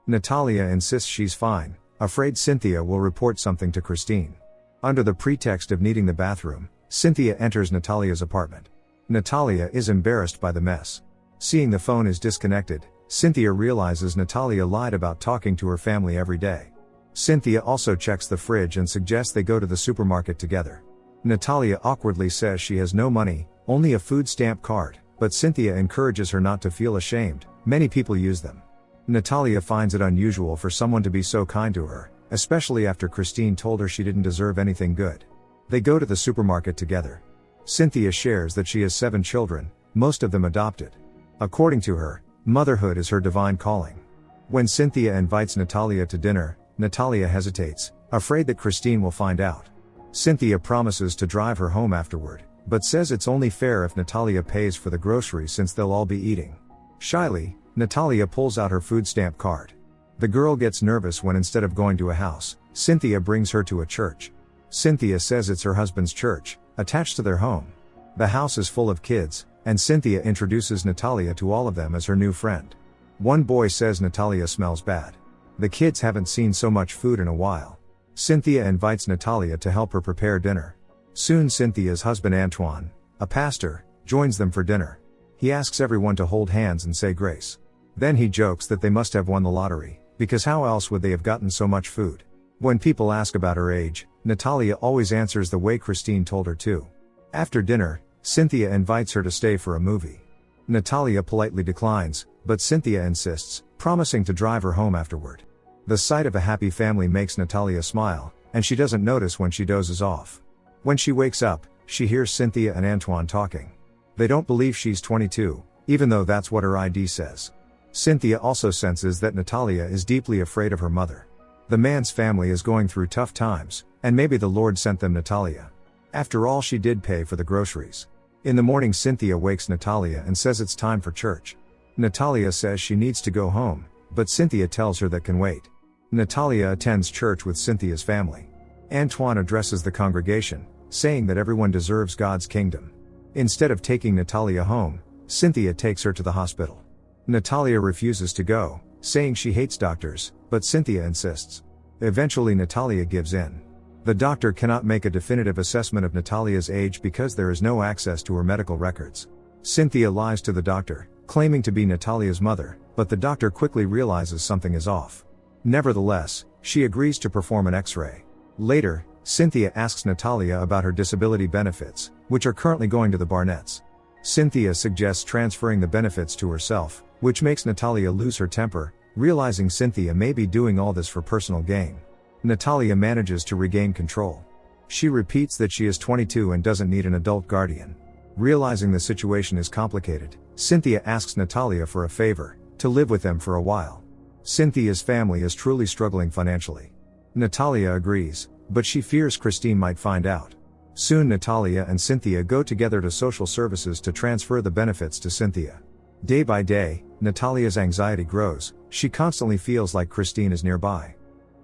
Natalia insists she's fine, afraid Cynthia will report something to Christine. Under the pretext of needing the bathroom, Cynthia enters Natalia's apartment. Natalia is embarrassed by the mess. Seeing the phone is disconnected, Cynthia realizes Natalia lied about talking to her family every day. Cynthia also checks the fridge and suggests they go to the supermarket together. Natalia awkwardly says she has no money, only a food stamp card, but Cynthia encourages her not to feel ashamed, many people use them. Natalia finds it unusual for someone to be so kind to her, especially after Christine told her she didn't deserve anything good. They go to the supermarket together. Cynthia shares that she has 7 children, most of them adopted. According to her, motherhood is her divine calling. When Cynthia invites Natalia to dinner, Natalia hesitates, afraid that Christine will find out. Cynthia promises to drive her home afterward, but says it's only fair if Natalia pays for the groceries since they'll all be eating. Shyly, Natalia pulls out her food stamp card. The girl gets nervous when instead of going to a house, Cynthia brings her to a church. Cynthia says it's her husband's church, attached to their home. The house is full of kids, and Cynthia introduces Natalia to all of them as her new friend. One boy says Natalia smells bad. The kids haven't seen so much food in a while. Cynthia invites Natalia to help her prepare dinner. Soon Cynthia's husband Antoine, a pastor, joins them for dinner. He asks everyone to hold hands and say grace. Then he jokes that they must have won the lottery, because how else would they have gotten so much food? When people ask about her age, Natalia always answers the way Christine told her to. After dinner, Cynthia invites her to stay for a movie. Natalia politely declines, but Cynthia insists, promising to drive her home afterward. The sight of a happy family makes Natalia smile, and she doesn't notice when she dozes off. When she wakes up, she hears Cynthia and Antoine talking. They don't believe she's 22, even though that's what her ID says. Cynthia also senses that Natalia is deeply afraid of her mother. The man's family is going through tough times, and maybe the Lord sent them Natalia. After all, she did pay for the groceries. In the morning, Cynthia wakes Natalia and says it's time for church. Natalia says she needs to go home, but Cynthia tells her that can wait. Natalia attends church with Cynthia's family. Antoine addresses the congregation, saying that everyone deserves God's kingdom. Instead of taking Natalia home, Cynthia takes her to the hospital. Natalia refuses to go, saying she hates doctors, but Cynthia insists. Eventually Natalia gives in. The doctor cannot make a definitive assessment of Natalia's age because there is no access to her medical records. Cynthia lies to the doctor, claiming to be Natalia's mother, but the doctor quickly realizes something is off. Nevertheless, she agrees to perform an X-ray. Later, Cynthia asks Natalia about her disability benefits, which are currently going to the Barnetts. Cynthia suggests transferring the benefits to herself, which makes Natalia lose her temper, realizing Cynthia may be doing all this for personal gain. Natalia manages to regain control. She repeats that she is 22 and doesn't need an adult guardian. Realizing the situation is complicated, Cynthia asks Natalia for a favor, to live with them for a while. Cynthia's family is truly struggling financially. Natalia agrees, but she fears Christine might find out. Soon Natalia and Cynthia go together to social services to transfer the benefits to Cynthia. Day by day, Natalia's anxiety grows. She constantly feels like Christine is nearby.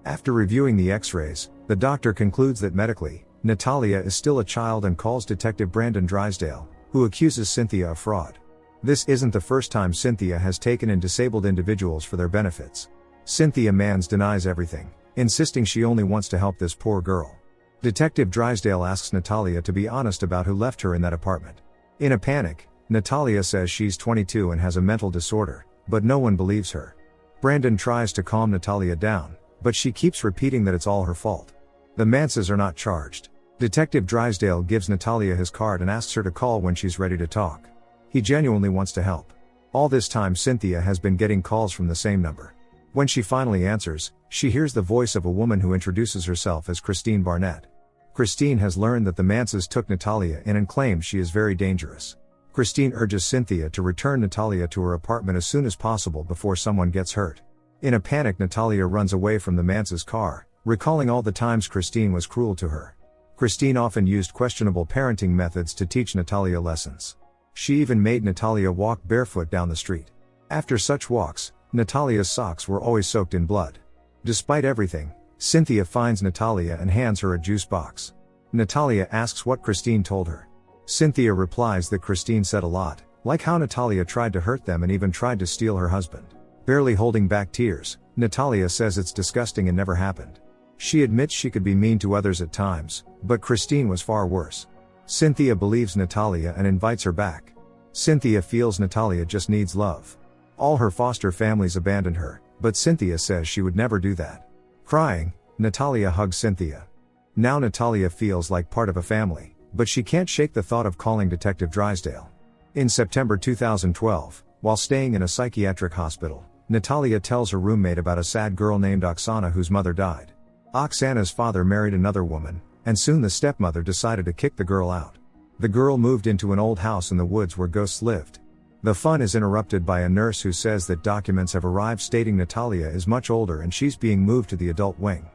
After reviewing the X-rays, the doctor concludes that medically, Natalia is still a child and calls Detective Brandon Drysdale, who accuses Cynthia of fraud. This isn't the first time Cynthia has taken in disabled individuals for their benefits. Cynthia Mans denies everything, insisting she only wants to help this poor girl. Detective Drysdale asks Natalia to be honest about who left her in that apartment. In a panic, Natalia says she's 22 and has a mental disorder, but no one believes her. Brandon tries to calm Natalia down, but she keeps repeating that it's all her fault. The Manses are not charged. Detective Drysdale gives Natalia his card and asks her to call when she's ready to talk. He genuinely wants to help. All this time Cynthia has been getting calls from the same number. When she finally answers, she hears the voice of a woman who introduces herself as Christine Barnett. Christine has learned that the Manses took Natalia in and claims she is very dangerous. Christine urges Cynthia to return Natalia to her apartment as soon as possible before someone gets hurt. In a panic, Natalia runs away from the Manses' car, recalling all the times Christine was cruel to her. Christine often used questionable parenting methods to teach Natalia lessons. She even made Natalia walk barefoot down the street. After such walks, Natalia's socks were always soaked in blood. Despite everything, Cynthia finds Natalia and hands her a juice box. Natalia asks what Christine told her. Cynthia replies that Christine said a lot, like how Natalia tried to hurt them and even tried to steal her husband. Barely holding back tears, Natalia says it's disgusting and never happened. She admits she could be mean to others at times, but Christine was far worse. Cynthia believes Natalia and invites her back. Cynthia feels Natalia just needs love. All her foster families abandoned her, but Cynthia says she would never do that. Crying, Natalia hugs Cynthia. Now Natalia feels like part of a family, but she can't shake the thought of calling Detective Drysdale. In September 2012, while staying in a psychiatric hospital, Natalia tells her roommate about a sad girl named Oksana whose mother died. Oksana's father married another woman, and soon the stepmother decided to kick the girl out. The girl moved into an old house in the woods where ghosts lived. The fun is interrupted by a nurse who says that documents have arrived stating Natalia is much older and she's being moved to the adult wing.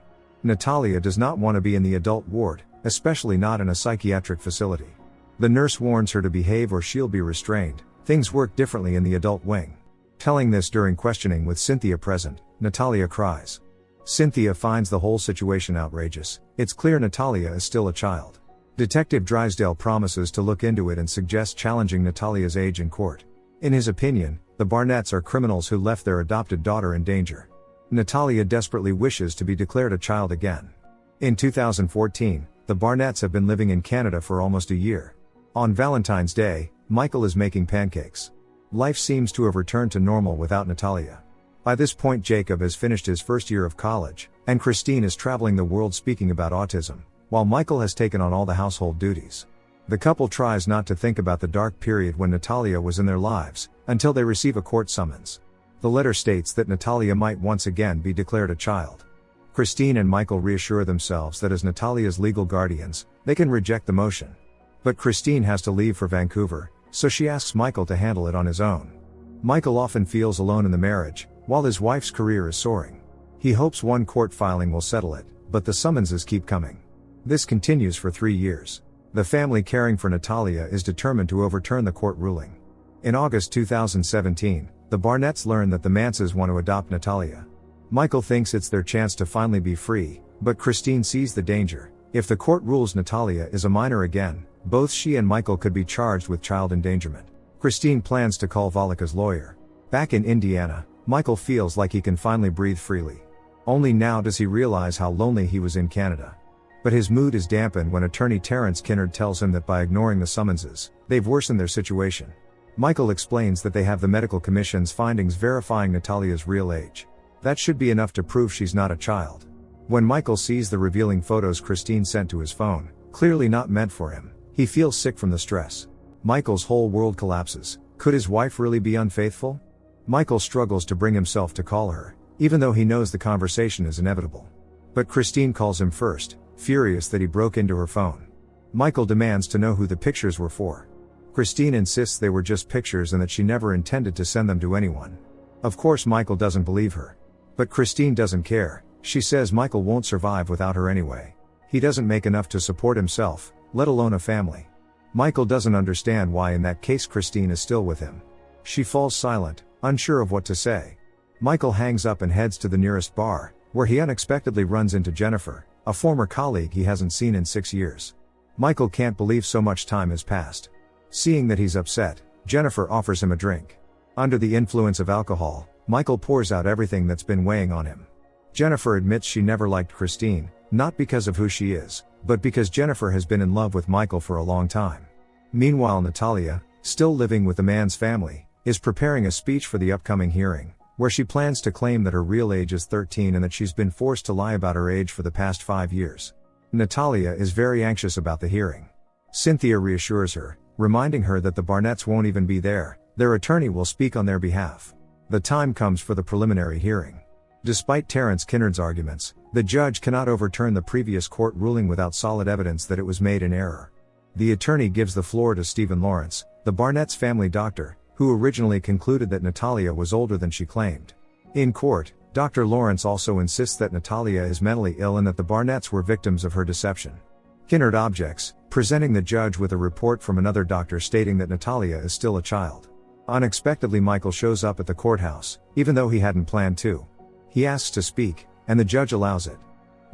Natalia does not want to be in the adult ward, especially not in a psychiatric facility. The nurse warns her to behave or she'll be restrained. Things work differently in the adult wing. Telling this during questioning with Cynthia present, Natalia cries. Cynthia finds the whole situation outrageous. It's clear Natalia is still a child. Detective Drysdale promises to look into it and suggests challenging Natalia's age in court. In his opinion, the Barnetts are criminals who left their adopted daughter in danger. Natalia desperately wishes to be declared a child again. In 2014, the Barnetts have been living in Canada for almost a year. On Valentine's Day, Michael is making pancakes. Life seems to have returned to normal without Natalia. By this point, Jacob has finished his first year of college, and Christine is traveling the world speaking about autism, while Michael has taken on all the household duties. The couple tries not to think about the dark period when Natalia was in their lives, until they receive a court summons. The letter states that Natalia might once again be declared a child. Christine and Michael reassure themselves that as Natalia's legal guardians, they can reject the motion. But Christine has to leave for Vancouver, so she asks Michael to handle it on his own. Michael often feels alone in the marriage, while his wife's career is soaring. He hopes one court filing will settle it, but the summonses keep coming. This continues for 3 years. The family caring for Natalia is determined to overturn the court ruling. In August 2017, the Barnetts learn that the Manses want to adopt Natalia. Michael thinks it's their chance to finally be free, but Christine sees the danger. If the court rules Natalia is a minor again, both she and Michael could be charged with child endangerment. Christine plans to call Valika's lawyer. Back in Indiana, Michael feels like he can finally breathe freely. Only now does he realize how lonely he was in Canada. But his mood is dampened when attorney Terence Kinnard tells him that by ignoring the summonses, they've worsened their situation. Michael explains that they have the medical commission's findings verifying Natalia's real age. That should be enough to prove she's not a child. When Michael sees the revealing photos Christine sent to his phone, clearly not meant for him, he feels sick from the stress. Michael's whole world collapses. Could his wife really be unfaithful? Michael struggles to bring himself to call her, even though he knows the conversation is inevitable. But Christine calls him first, furious that he broke into her phone. Michael demands to know who the pictures were for. Christine insists they were just pictures and that she never intended to send them to anyone. Of course, Michael doesn't believe her. But Christine doesn't care. She says Michael won't survive without her anyway. He doesn't make enough to support himself, let alone a family. Michael doesn't understand why in that case Christine is still with him. She falls silent, unsure of what to say. Michael hangs up and heads to the nearest bar, where he unexpectedly runs into Jennifer, a former colleague he hasn't seen in 6 years. Michael can't believe so much time has passed. Seeing that he's upset, Jennifer offers him a drink. Under the influence of alcohol, Michael pours out everything that's been weighing on him. Jennifer admits she never liked Christine, not because of who she is, but because Jennifer has been in love with Michael for a long time. Meanwhile, Natalia, still living with the man's family, is preparing a speech for the upcoming hearing, where she plans to claim that her real age is 13 and that she's been forced to lie about her age for the past 5 years. Natalia is very anxious about the hearing. Cynthia reassures her, reminding her that the Barnetts won't even be there, their attorney will speak on their behalf. The time comes for the preliminary hearing. Despite Terence Kinnard's arguments, the judge cannot overturn the previous court ruling without solid evidence that it was made in error. The attorney gives the floor to Stephen Lawrence, the Barnetts' family doctor, who originally concluded that Natalia was older than she claimed. In court, Dr. Lawrence also insists that Natalia is mentally ill and that the Barnetts were victims of her deception. Kinnard objects, presenting the judge with a report from another doctor stating that Natalia is still a child. Unexpectedly, Michael shows up at the courthouse, even though he hadn't planned to. He asks to speak, and the judge allows it.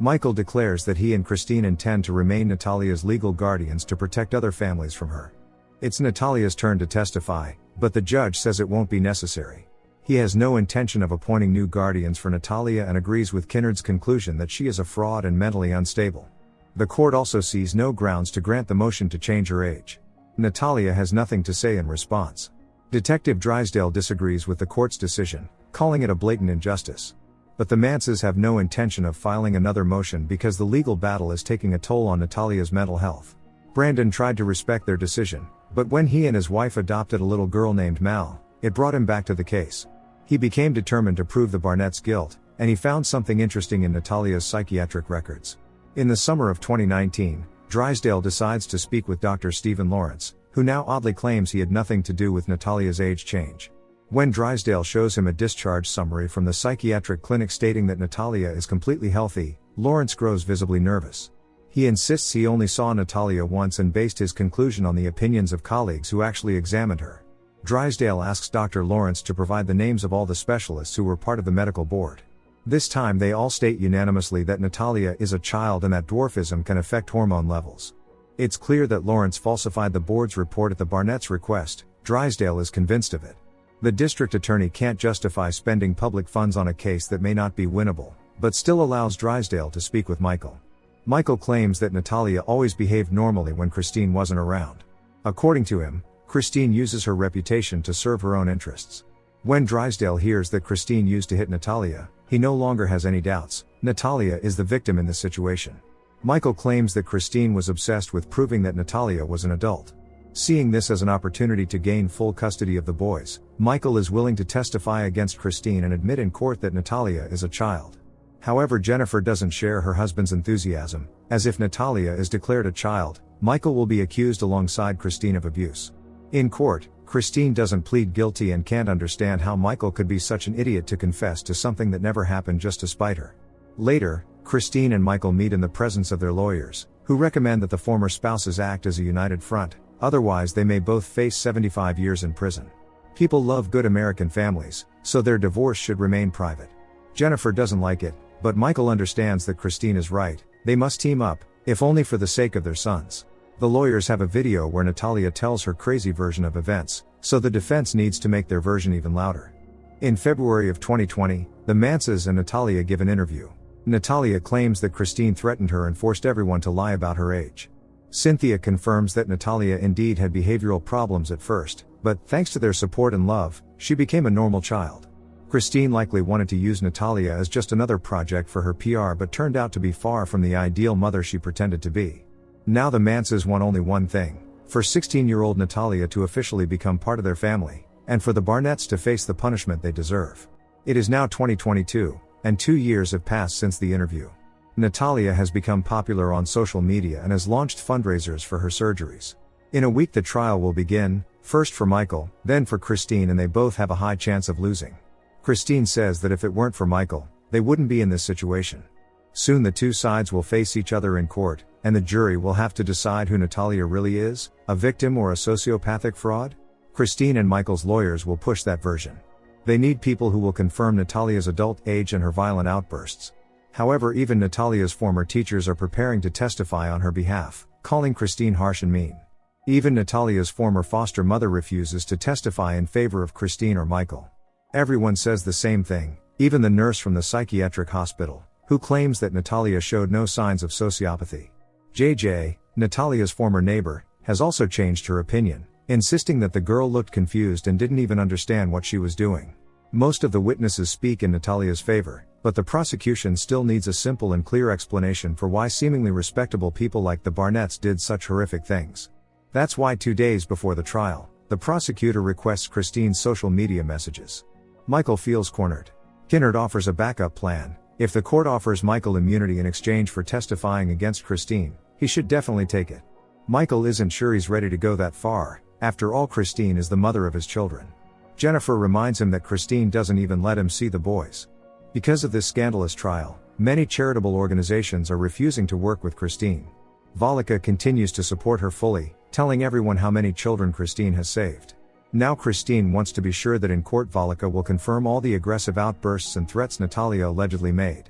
Michael declares that he and Christine intend to remain Natalia's legal guardians to protect other families from her. It's Natalia's turn to testify, but the judge says it won't be necessary. He has no intention of appointing new guardians for Natalia and agrees with Kinnard's conclusion that she is a fraud and mentally unstable. The court also sees no grounds to grant the motion to change her age. Natalia has nothing to say in response. Detective Drysdale disagrees with the court's decision, calling it a blatant injustice. But the Manses have no intention of filing another motion because the legal battle is taking a toll on Natalia's mental health. Brandon tried to respect their decision, but when he and his wife adopted a little girl named Mal, it brought him back to the case. He became determined to prove the Barnetts' guilt, and he found something interesting in Natalia's psychiatric records. In the summer of 2019, Drysdale decides to speak with Dr. Stephen Lawrence, who now oddly claims he had nothing to do with Natalia's age change. When Drysdale shows him a discharge summary from the psychiatric clinic stating that Natalia is completely healthy, Lawrence grows visibly nervous. He insists he only saw Natalia once and based his conclusion on the opinions of colleagues who actually examined her. Drysdale asks Dr. Lawrence to provide the names of all the specialists who were part of the medical board. This time they all state unanimously that Natalia is a child and that dwarfism can affect hormone levels. It's clear that Lawrence falsified the board's report at the Barnetts' request. Drysdale is convinced of it. The district attorney can't justify spending public funds on a case that may not be winnable, but still allows Drysdale to speak with Michael. Michael claims that Natalia always behaved normally when Christine wasn't around. According to him, Christine uses her reputation to serve her own interests. When Drysdale hears that Christine used to hit Natalia, he no longer has any doubts. Natalia is the victim in this situation. Michael claims that Christine was obsessed with proving that Natalia was an adult. Seeing this as an opportunity to gain full custody of the boys, Michael is willing to testify against Christine and admit in court that Natalia is a child. However, Jennifer doesn't share her husband's enthusiasm, as if Natalia is declared a child, Michael will be accused alongside Christine of abuse. In court, Christine doesn't plead guilty and can't understand how Michael could be such an idiot to confess to something that never happened just to spite her. Later, Christine and Michael meet in the presence of their lawyers, who recommend that the former spouses act as a united front, otherwise they may both face 75 years in prison. People love good American families, so their divorce should remain private. Jennifer doesn't like it, but Michael understands that Christine is right. They must team up, if only for the sake of their sons. The lawyers have a video where Natalia tells her crazy version of events, so the defense needs to make their version even louder. In February of 2020, the Manses and Natalia give an interview. Natalia claims that Christine threatened her and forced everyone to lie about her age. Cynthia confirms that Natalia indeed had behavioral problems at first, but thanks to their support and love, she became a normal child. Christine likely wanted to use Natalia as just another project for her PR but turned out to be far from the ideal mother she pretended to be. Now the Manses want only one thing: for 16-year-old Natalia to officially become part of their family, and for the Barnetts to face the punishment they deserve. It is now 2022, and 2 years have passed since the interview. Natalia has become popular on social media and has launched fundraisers for her surgeries. In a week the trial will begin, first for Michael, then for Christine, and they both have a high chance of losing. Christine says that if it weren't for Michael, they wouldn't be in this situation. Soon the two sides will face each other in court, and the jury will have to decide who Natalia really is, a victim or a sociopathic fraud? Christine and Michael's lawyers will push that version. They need people who will confirm Natalia's adult age and her violent outbursts. However, even Natalia's former teachers are preparing to testify on her behalf, calling Christine harsh and mean. Even Natalia's former foster mother refuses to testify in favor of Christine or Michael. Everyone says the same thing, even the nurse from the psychiatric hospital, who claims that Natalia showed no signs of sociopathy. JJ, Natalia's former neighbor, has also changed her opinion, insisting that the girl looked confused and didn't even understand what she was doing. Most of the witnesses speak in Natalia's favor, but the prosecution still needs a simple and clear explanation for why seemingly respectable people like the Barnetts did such horrific things. That's why 2 days before the trial, the prosecutor requests Christine's social media messages. Michael feels cornered. Kinnard offers a backup plan. If the court offers Michael immunity in exchange for testifying against Christine, he should definitely take it. Michael isn't sure he's ready to go that far. After all, Christine is the mother of his children. Jennifer reminds him that Christine doesn't even let him see the boys. Because of this scandalous trial, many charitable organizations are refusing to work with Christine. Valika continues to support her fully, telling everyone how many children Christine has saved. Now Christine wants to be sure that in court Valika will confirm all the aggressive outbursts and threats Natalia allegedly made.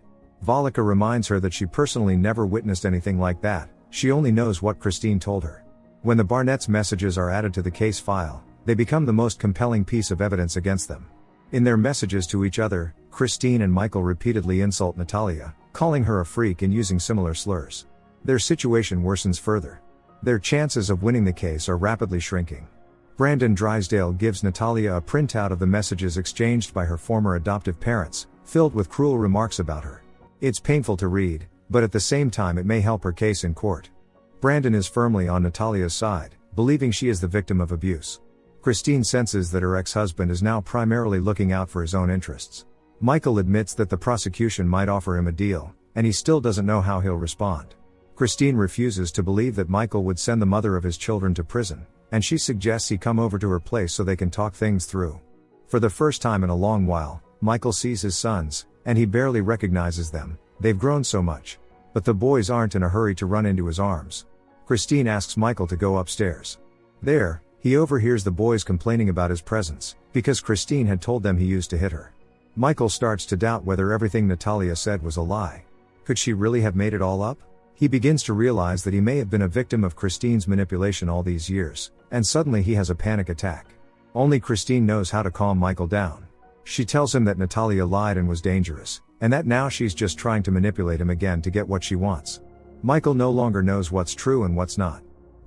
Valika reminds her that she personally never witnessed anything like that, she only knows what Christine told her. When the Barnetts' messages are added to the case file, they become the most compelling piece of evidence against them. In their messages to each other, Christine and Michael repeatedly insult Natalia, calling her a freak and using similar slurs. Their situation worsens further. Their chances of winning the case are rapidly shrinking. Brandon Drysdale gives Natalia a printout of the messages exchanged by her former adoptive parents, filled with cruel remarks about her. It's painful to read, but at the same time it may help her case in court. Brandon is firmly on Natalia's side, believing she is the victim of abuse. Christine senses that her ex-husband is now primarily looking out for his own interests. Michael admits that the prosecution might offer him a deal, and he still doesn't know how he'll respond. Christine refuses to believe that Michael would send the mother of his children to prison, and she suggests he come over to her place so they can talk things through. For the first time in a long while, Michael sees his sons, and he barely recognizes them. They've grown so much. But the boys aren't in a hurry to run into his arms. Christine asks Michael to go upstairs. There, he overhears the boys complaining about his presence, because Christine had told them he used to hit her. Michael starts to doubt whether everything Natalia said was a lie. Could she really have made it all up? He begins to realize that he may have been a victim of Christine's manipulation all these years, and suddenly he has a panic attack. Only Christine knows how to calm Michael down. She tells him that Natalia lied and was dangerous, and that now she's just trying to manipulate him again to get what she wants. Michael no longer knows what's true and what's not.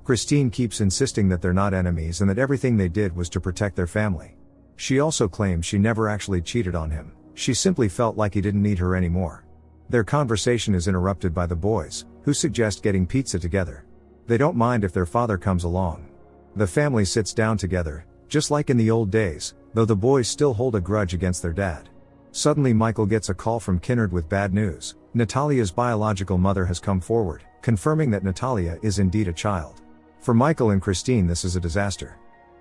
Christine keeps insisting that they're not enemies and that everything they did was to protect their family. She also claims she never actually cheated on him, she simply felt like he didn't need her anymore. Their conversation is interrupted by the boys, who suggest getting pizza together. They don't mind if their father comes along. The family sits down together, just like in the old days, though the boys still hold a grudge against their dad. Suddenly Michael gets a call from Kinnard with bad news. Natalia's biological mother has come forward, confirming that Natalia is indeed a child. For Michael and Christine this is a disaster.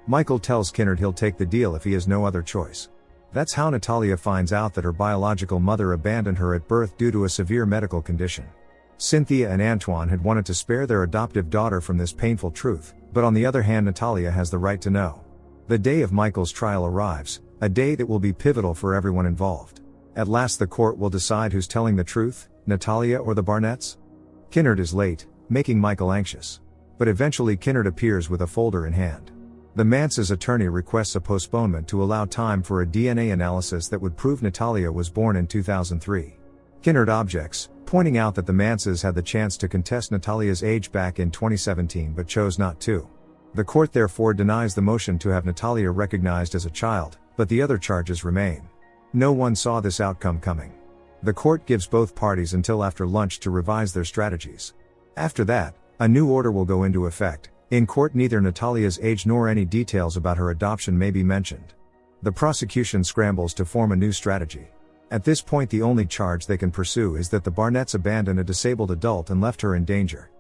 Michael tells Kinnard he'll take the deal if he has no other choice. That's how Natalia finds out that her biological mother abandoned her at birth due to a severe medical condition. Cynthia and Antoine had wanted to spare their adoptive daughter from this painful truth, but on the other hand Natalia has the right to know. The day of Michael's trial arrives, a day that will be pivotal for everyone involved. At last the court will decide who's telling the truth, Natalia or the Barnetts. Kinnard is late, making Michael anxious. But eventually Kinnard appears with a folder in hand. The Manses' attorney requests a postponement to allow time for a DNA analysis that would prove Natalia was born in 2003. Kinnard objects, pointing out that the Manses had the chance to contest Natalia's age back in 2017 but chose not to. The court therefore denies the motion to have Natalia recognized as a child, but the other charges remain. No one saw this outcome coming. The court gives both parties until after lunch to revise their strategies. After that, a new order will go into effect. In court neither Natalia's age nor any details about her adoption may be mentioned. The prosecution scrambles to form a new strategy. At this point the only charge they can pursue is that the Barnetts abandoned a disabled adult and left her in danger.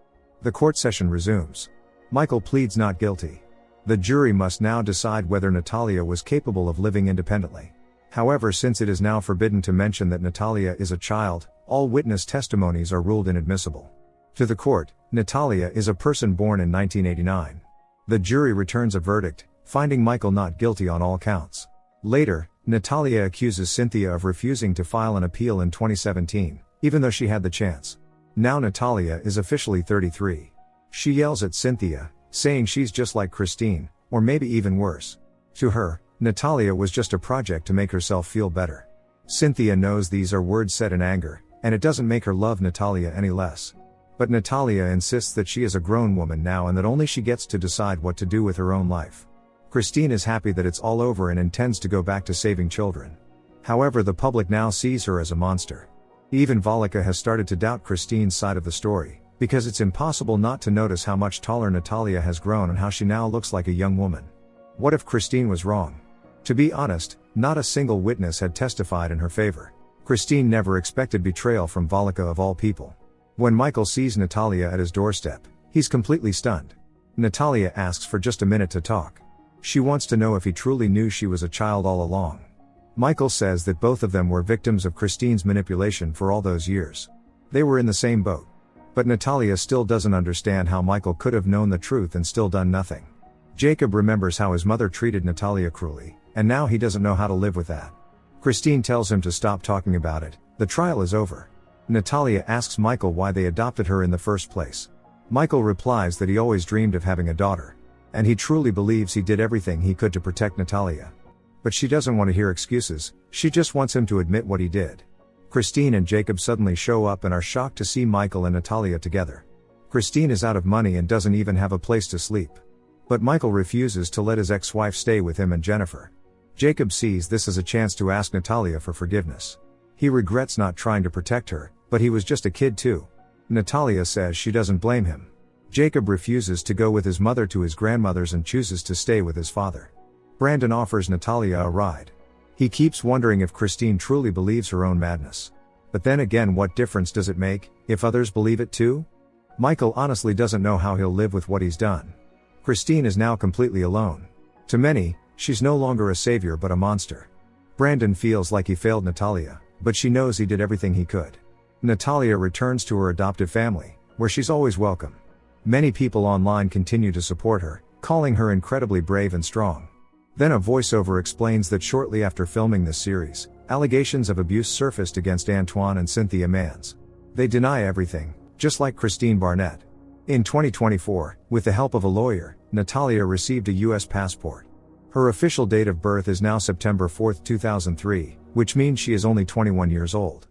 The court session resumes. Michael pleads not guilty. The jury must now decide whether Natalia was capable of living independently. However, since it is now forbidden to mention that Natalia is a child, all witness testimonies are ruled inadmissible. To the court, Natalia is a person born in 1989. The jury returns a verdict, finding Michael not guilty on all counts. Later, Natalia accuses Cynthia of refusing to file an appeal in 2017, even though she had the chance. Now Natalia is officially 33. She yells at Cynthia, saying she's just like Christine, or maybe even worse. To her, Natalia was just a project to make herself feel better. Cynthia knows these are words said in anger, and it doesn't make her love Natalia any less. But Natalia insists that she is a grown woman now and that only she gets to decide what to do with her own life. Christine is happy that it's all over and intends to go back to saving children. However, the public now sees her as a monster. Even Volika has started to doubt Christine's side of the story, because it's impossible not to notice how much taller Natalia has grown and how she now looks like a young woman. What if Christine was wrong? To be honest, not a single witness had testified in her favor. Christine never expected betrayal from Volika of all people. When Michael sees Natalia at his doorstep, he's completely stunned. Natalia asks for just a minute to talk. She wants to know if he truly knew she was a child all along. Michael says that both of them were victims of Christine's manipulation for all those years. They were in the same boat. But Natalia still doesn't understand how Michael could have known the truth and still done nothing. Jacob remembers how his mother treated Natalia cruelly, and now he doesn't know how to live with that. Christine tells him to stop talking about it. The trial is over. Natalia asks Michael why they adopted her in the first place. Michael replies that he always dreamed of having a daughter. And he truly believes he did everything he could to protect Natalia. But she doesn't want to hear excuses, she just wants him to admit what he did. Christine and Jacob suddenly show up and are shocked to see Michael and Natalia together. Christine is out of money and doesn't even have a place to sleep. But Michael refuses to let his ex-wife stay with him and Jennifer. Jacob sees this as a chance to ask Natalia for forgiveness. He regrets not trying to protect her, but he was just a kid too. Natalia says she doesn't blame him. Jacob refuses to go with his mother to his grandmother's and chooses to stay with his father. Brandon offers Natalia a ride. He keeps wondering if Christine truly believes her own madness. But then again, what difference does it make, if others believe it too? Michael honestly doesn't know how he'll live with what he's done. Christine is now completely alone. To many, she's no longer a savior but a monster. Brandon feels like he failed Natalia, but she knows he did everything he could. Natalia returns to her adoptive family, where she's always welcome. Many people online continue to support her, calling her incredibly brave and strong. Then a voiceover explains that shortly after filming this series, Allegations of abuse surfaced against Antoine and Cynthia Mans. They deny everything, just like Christine Barnett. In 2024, with the help of a lawyer, Natalia received a U.S. passport. Her official date of birth is now September 4, 2003, which means she is only 21 years old.